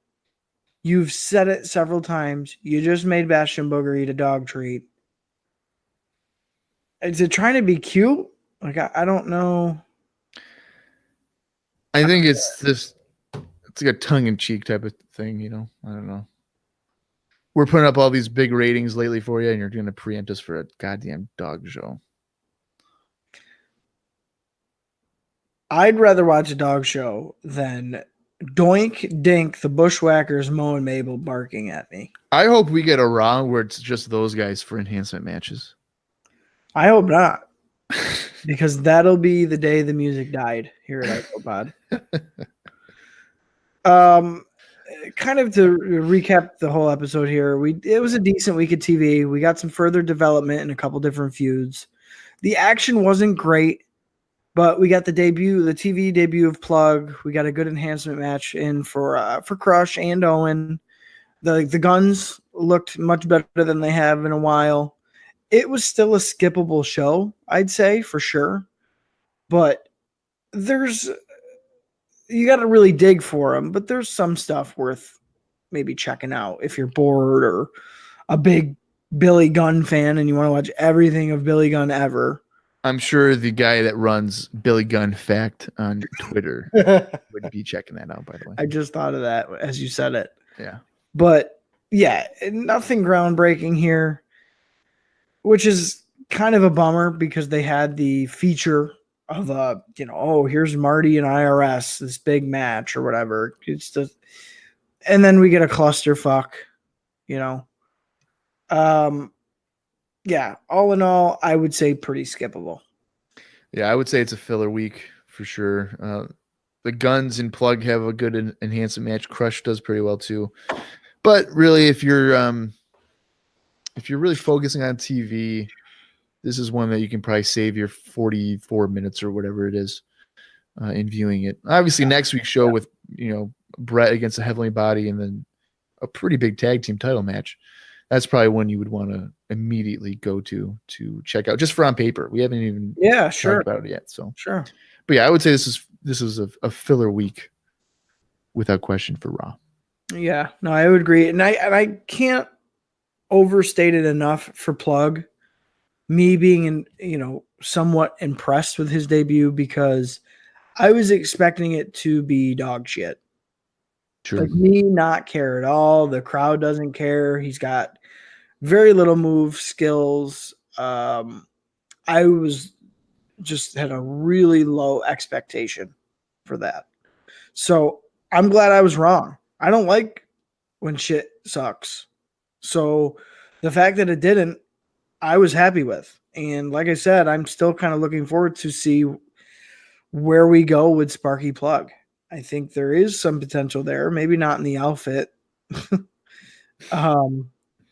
You've said it several times. You just made Bastion Booger eat a dog treat. Is it trying to be cute? Like, I don't know. I think it's like a tongue-in-cheek type of thing, I don't know. We're putting up all these big ratings lately for you, and you're going to preempt us for a goddamn dog show. I'd rather watch a dog show than Doink, Dink, the Bushwhackers, Mo, and Mabel barking at me. I hope we get a Raw where it's just those guys for enhancement matches. I hope not. Because that'll be the day the music died here at IcoPod. Kind of to recap the whole episode here, it was a decent week of TV. We got some further development in a couple different feuds. The action wasn't great. But we got the TV debut of Plugg. We got a good enhancement match in for Crush and Owen. The guns looked much better than they have in a while. It was still a skippable show, I'd say, for sure. But you got to really dig for them. But there's some stuff worth maybe checking out if you're bored or a big Billy Gunn fan and you want to watch everything of Billy Gunn ever. I'm sure the guy that runs Billy Gunn Fact on Twitter would be checking that out, by the way. I just thought of that as you said it. Yeah. But yeah, nothing groundbreaking here, which is kind of a bummer because they had the feature of here's Marty and IRS, this big match or whatever. And then we get a clusterfuck, Yeah, all in all, I would say pretty skippable. Yeah, I would say it's a filler week for sure. The Guns and Plugg have a good enhancement match. Crush does pretty well too. But really, if you're really focusing on TV, this is one that you can probably save your 44 minutes or whatever it is in viewing it. Obviously, next week's show with Brett against the Heavenly Body and then a pretty big tag team title match. That's probably one you would want to immediately go to check out just for on paper. We haven't even talked about it yet. So sure. But yeah, I would say this is a filler week without question for Raw. Yeah, no, I would agree. And I can't overstate it enough for Plugg. Me being somewhat impressed with his debut because I was expecting it to be dog shit. True. Like me not care at all. The crowd doesn't care. He's got very little move skills. I was just had a really low expectation for that. So I'm glad I was wrong. I don't like when shit sucks. So the fact that it didn't, I was happy with. And like I said, I'm still kind of looking forward to see where we go with Sparky Plugg. I think there is some potential there. Maybe not in the outfit.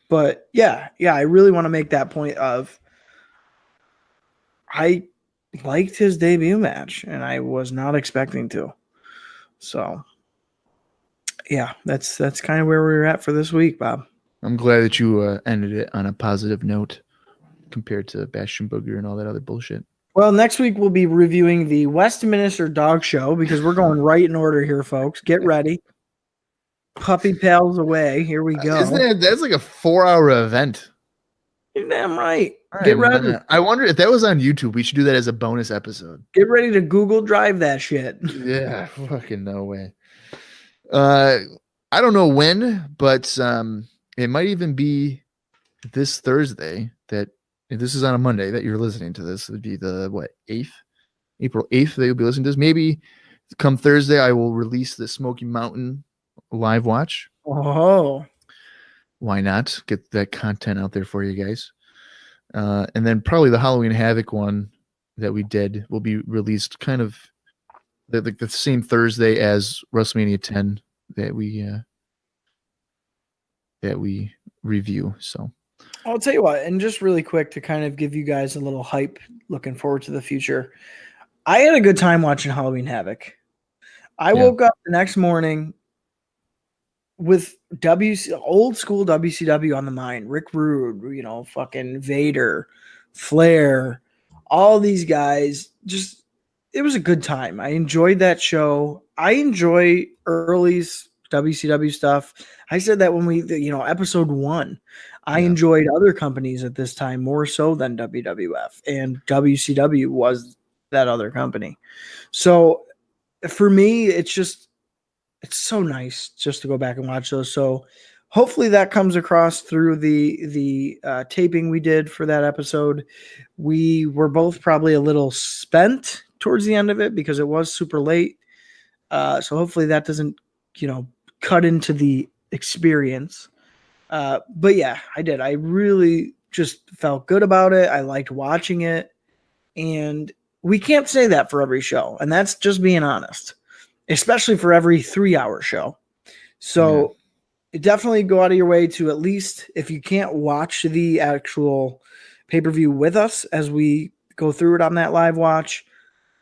But yeah, I really want to make that point of I liked his debut match and I was not expecting to. So yeah, that's kind of where we're at for this week, Bob. I'm glad that you ended it on a positive note compared to Bastion Booger and all that other bullshit. Well, next week we'll be reviewing the Westminster Dog Show because we're going right in order here, folks. Get ready. Puppy pals away. Here we go. That's like a 4-hour event. You're damn right. Get ready. I wonder if that was on YouTube. We should do that as a bonus episode. Get ready to Google Drive that shit. Yeah, fucking no way. I don't know when, but it might even be this Thursday that if this is on a Monday that you're listening to this. It would be the 8th? April 8th that you'll be listening to this. Maybe come Thursday I will release the Smoky Mountain live watch. Oh. Why not? Get that content out there for you guys. And then probably the Halloween Havoc one that we did will be released kind of the same Thursday as WrestleMania 10 that we review. So I'll tell you what, and just really quick to kind of give you guys a little hype looking forward to the future. I had a good time watching Halloween Havoc. I woke up the next morning with old school WCW on the mind. Rick Rude, fucking Vader, Flair, all these guys. Just, it was a good time. I enjoyed that show. I enjoy early's WCW stuff. I said that when we, episode 1. I enjoyed other companies at this time more so than WWF, and WCW was that other company. So for me, it's so nice just to go back and watch those. So hopefully that comes across through the taping we did for that episode. We were both probably a little spent towards the end of it because it was super late. So hopefully that doesn't, cut into the experience. But yeah, I did. I really just felt good about it. I liked watching it. And we can't say that for every show. And that's just being honest, especially for every 3-hour show. So definitely go out of your way to, at least if you can't watch the actual pay-per-view with us as we go through it on that live watch,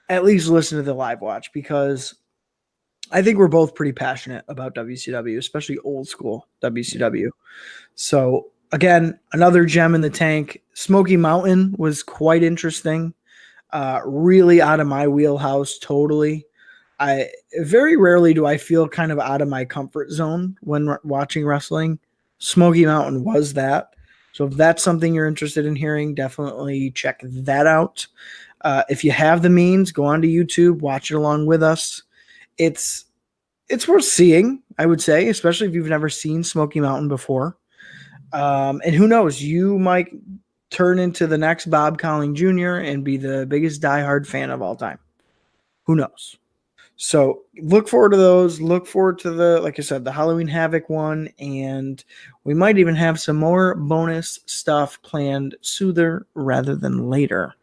at least listen to the live watch, because I think we're both pretty passionate about WCW, especially old school WCW. So again, another gem in the tank. Smoky Mountain was quite interesting. Really out of my wheelhouse, totally. I very rarely do I feel kind of out of my comfort zone when watching wrestling. Smoky Mountain was that. So if that's something you're interested in hearing, definitely check that out. If you have the means, go onto YouTube, watch it along with us. It's worth seeing, I would say, especially if you've never seen Smoky Mountain before. And who knows, you might turn into the next Bob Colling Jr. and be the biggest diehard fan of all time. Who knows? So look forward to those. Look forward to like I said, the Halloween Havoc one. And we might even have some more bonus stuff planned sooner rather than later.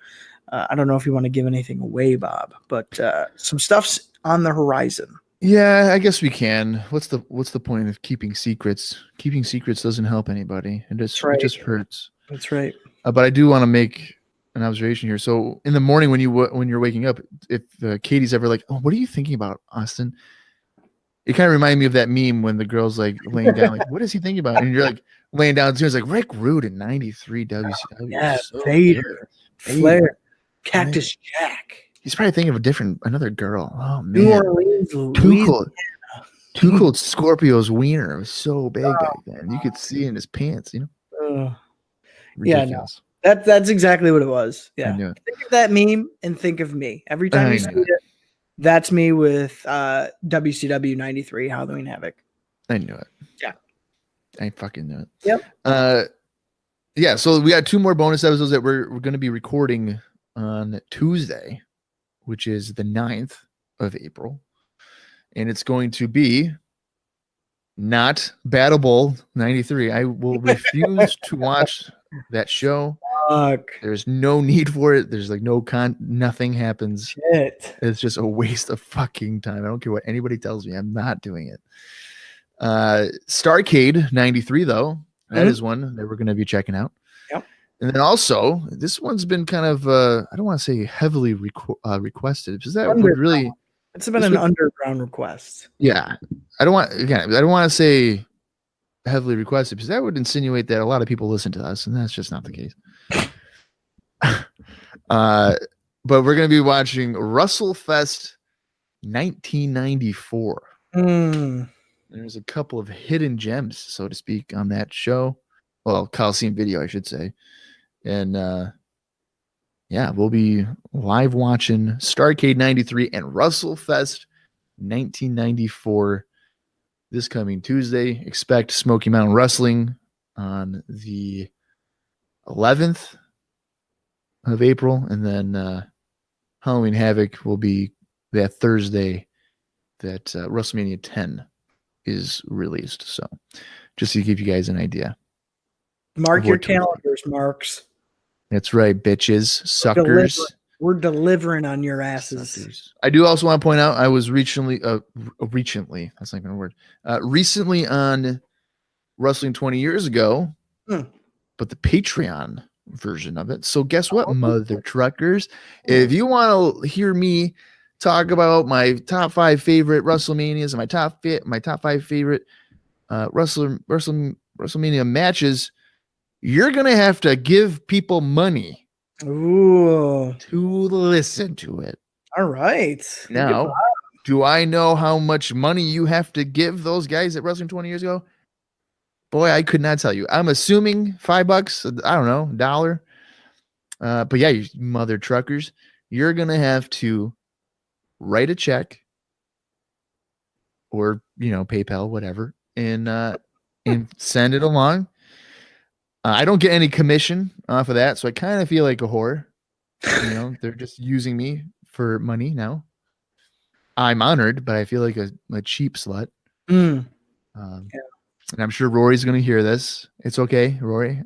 I don't know if you want to give anything away, Bob, but some stuff's on the horizon. Yeah, I guess we can. What's the point of keeping secrets? Keeping secrets doesn't help anybody. It just hurts. That's right. But I do want to make an observation here. So in the morning when you're waking up, if Katie's ever like, "Oh, what are you thinking about, Austin?" It kind of reminded me of that meme when the girl's like laying down, like, "What is he thinking about?" And you're like laying down too. It's like Rick Rude in '93 WCW. Yeah, so Vader, Flair, Cactus Jack. He's probably thinking of another girl. Oh man, New Orleans, Too Cold Scorpio's wiener was so big back then. You could see in his pants, you know. Ridiculous. Yeah, no. That's exactly what it was. Yeah. Think of that meme and think of me. Every time you see it, that's me with WCW 93 Halloween Havoc. I knew it. Yeah. I fucking knew it. Yep. Yeah, so we got 2 more bonus episodes that we're going to be recording on Tuesday, which is the 9th of April. And it's going to be not Battle Bowl 93. I will refuse to watch that show. Fuck. There's no need for it. There's like nothing happens. Shit. It's just a waste of fucking time. I don't care what anybody tells me. I'm not doing it. Starcade 93 though. That is one that we're going to be checking out. Yep. And then also, this one's been kind of I don't want to say heavily requested, because that would really, it's been an underground request. Yeah. I don't want to say heavily requested, because that would insinuate that a lot of people listen to us, and that's just not the case. But we're going to be watching WrestleFest 1994. There's a couple of hidden gems, so to speak, on that show. Well, Coliseum video, I should say. And yeah, we'll be live watching Starcade 93 and WrestleFest 1994 this coming Tuesday. Expect Smoky Mountain Wrestling on the 11th of April, and then Halloween Havoc will be that Thursday that WrestleMania 10 is released. So just to give you guys an idea. Mark your calendars, Marks. That's right, bitches, suckers. We're delivering on your asses. Suckers. I do also want to point out I was recently, that's not even a word, recently on Wrestling 20 Years Ago, but the Patreon version of it. So guess what, mother truckers? If you want to hear me talk about my top 5 favorite WrestleManias and my top 5 favorite WrestleMania matches, you're gonna have to give people money to listen to it. All right. Now, do I know how much money you have to give those guys at Wrestling 20 Years Ago? Boy, I could not tell you. I'm assuming $5. I don't know, $1. But yeah, you mother truckers, you're gonna have to write a check, or PayPal, whatever, and send it along. I don't get any commission off of that, so I kind of feel like a whore. They're just using me for money now. I'm honored, but I feel like a cheap slut. Yeah. And I'm sure Rory's going to hear this. It's okay, Rory.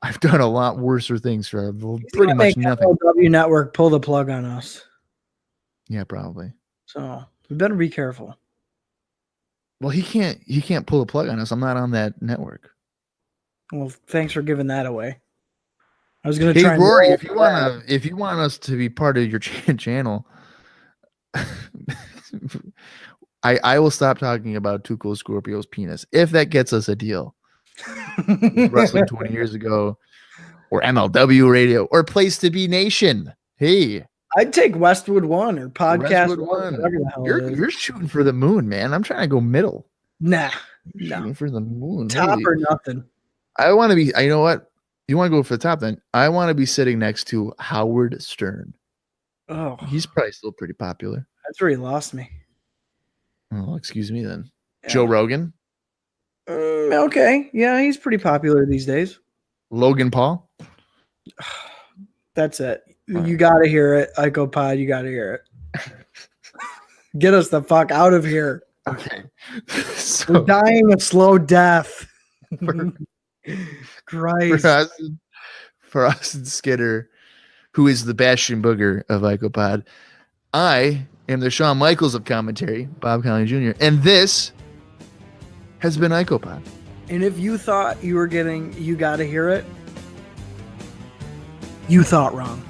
I've done a lot worser things for pretty much nothing. W Network pull the plug on us. Yeah, probably. So we better be careful. Well, he can't pull the plug on us. I'm not on that network. Well, thanks for giving that away. I was gonna Hey try. and Rory, roll if you want us to be part of your channel, I will stop talking about Too Cool Scorpio's penis if that gets us a deal. Wrestling 20 years ago, or MLW Radio, or Place to Be Nation. Hey, I'd take Westwood One or Podcast Westwood One, One. whatever the hell it is. You're shooting for the moon, man. I'm trying to go middle. Nah, Shooting for the moon. top Holy. or nothing. I want to be. You know what? You want to go for the top? Then I want to be sitting next to Howard Stern. Oh, He's probably still pretty popular. that's where he lost me. Oh, excuse me then. Yeah. Joe Rogan, Okay, yeah, he's pretty popular these days. Logan Paul. That's it. All You got to hear it. IcoPod, you got to hear it. Get us the fuck out of here. Okay. We're So dying a slow death. Christ. for Austin Skidder, who is the Bastion Booger of IcoPod, I am the Shawn Michaels of commentary, Bob Conley Jr., and this has been IcoPod. And if you thought you were getting, you got to hear it, you thought wrong.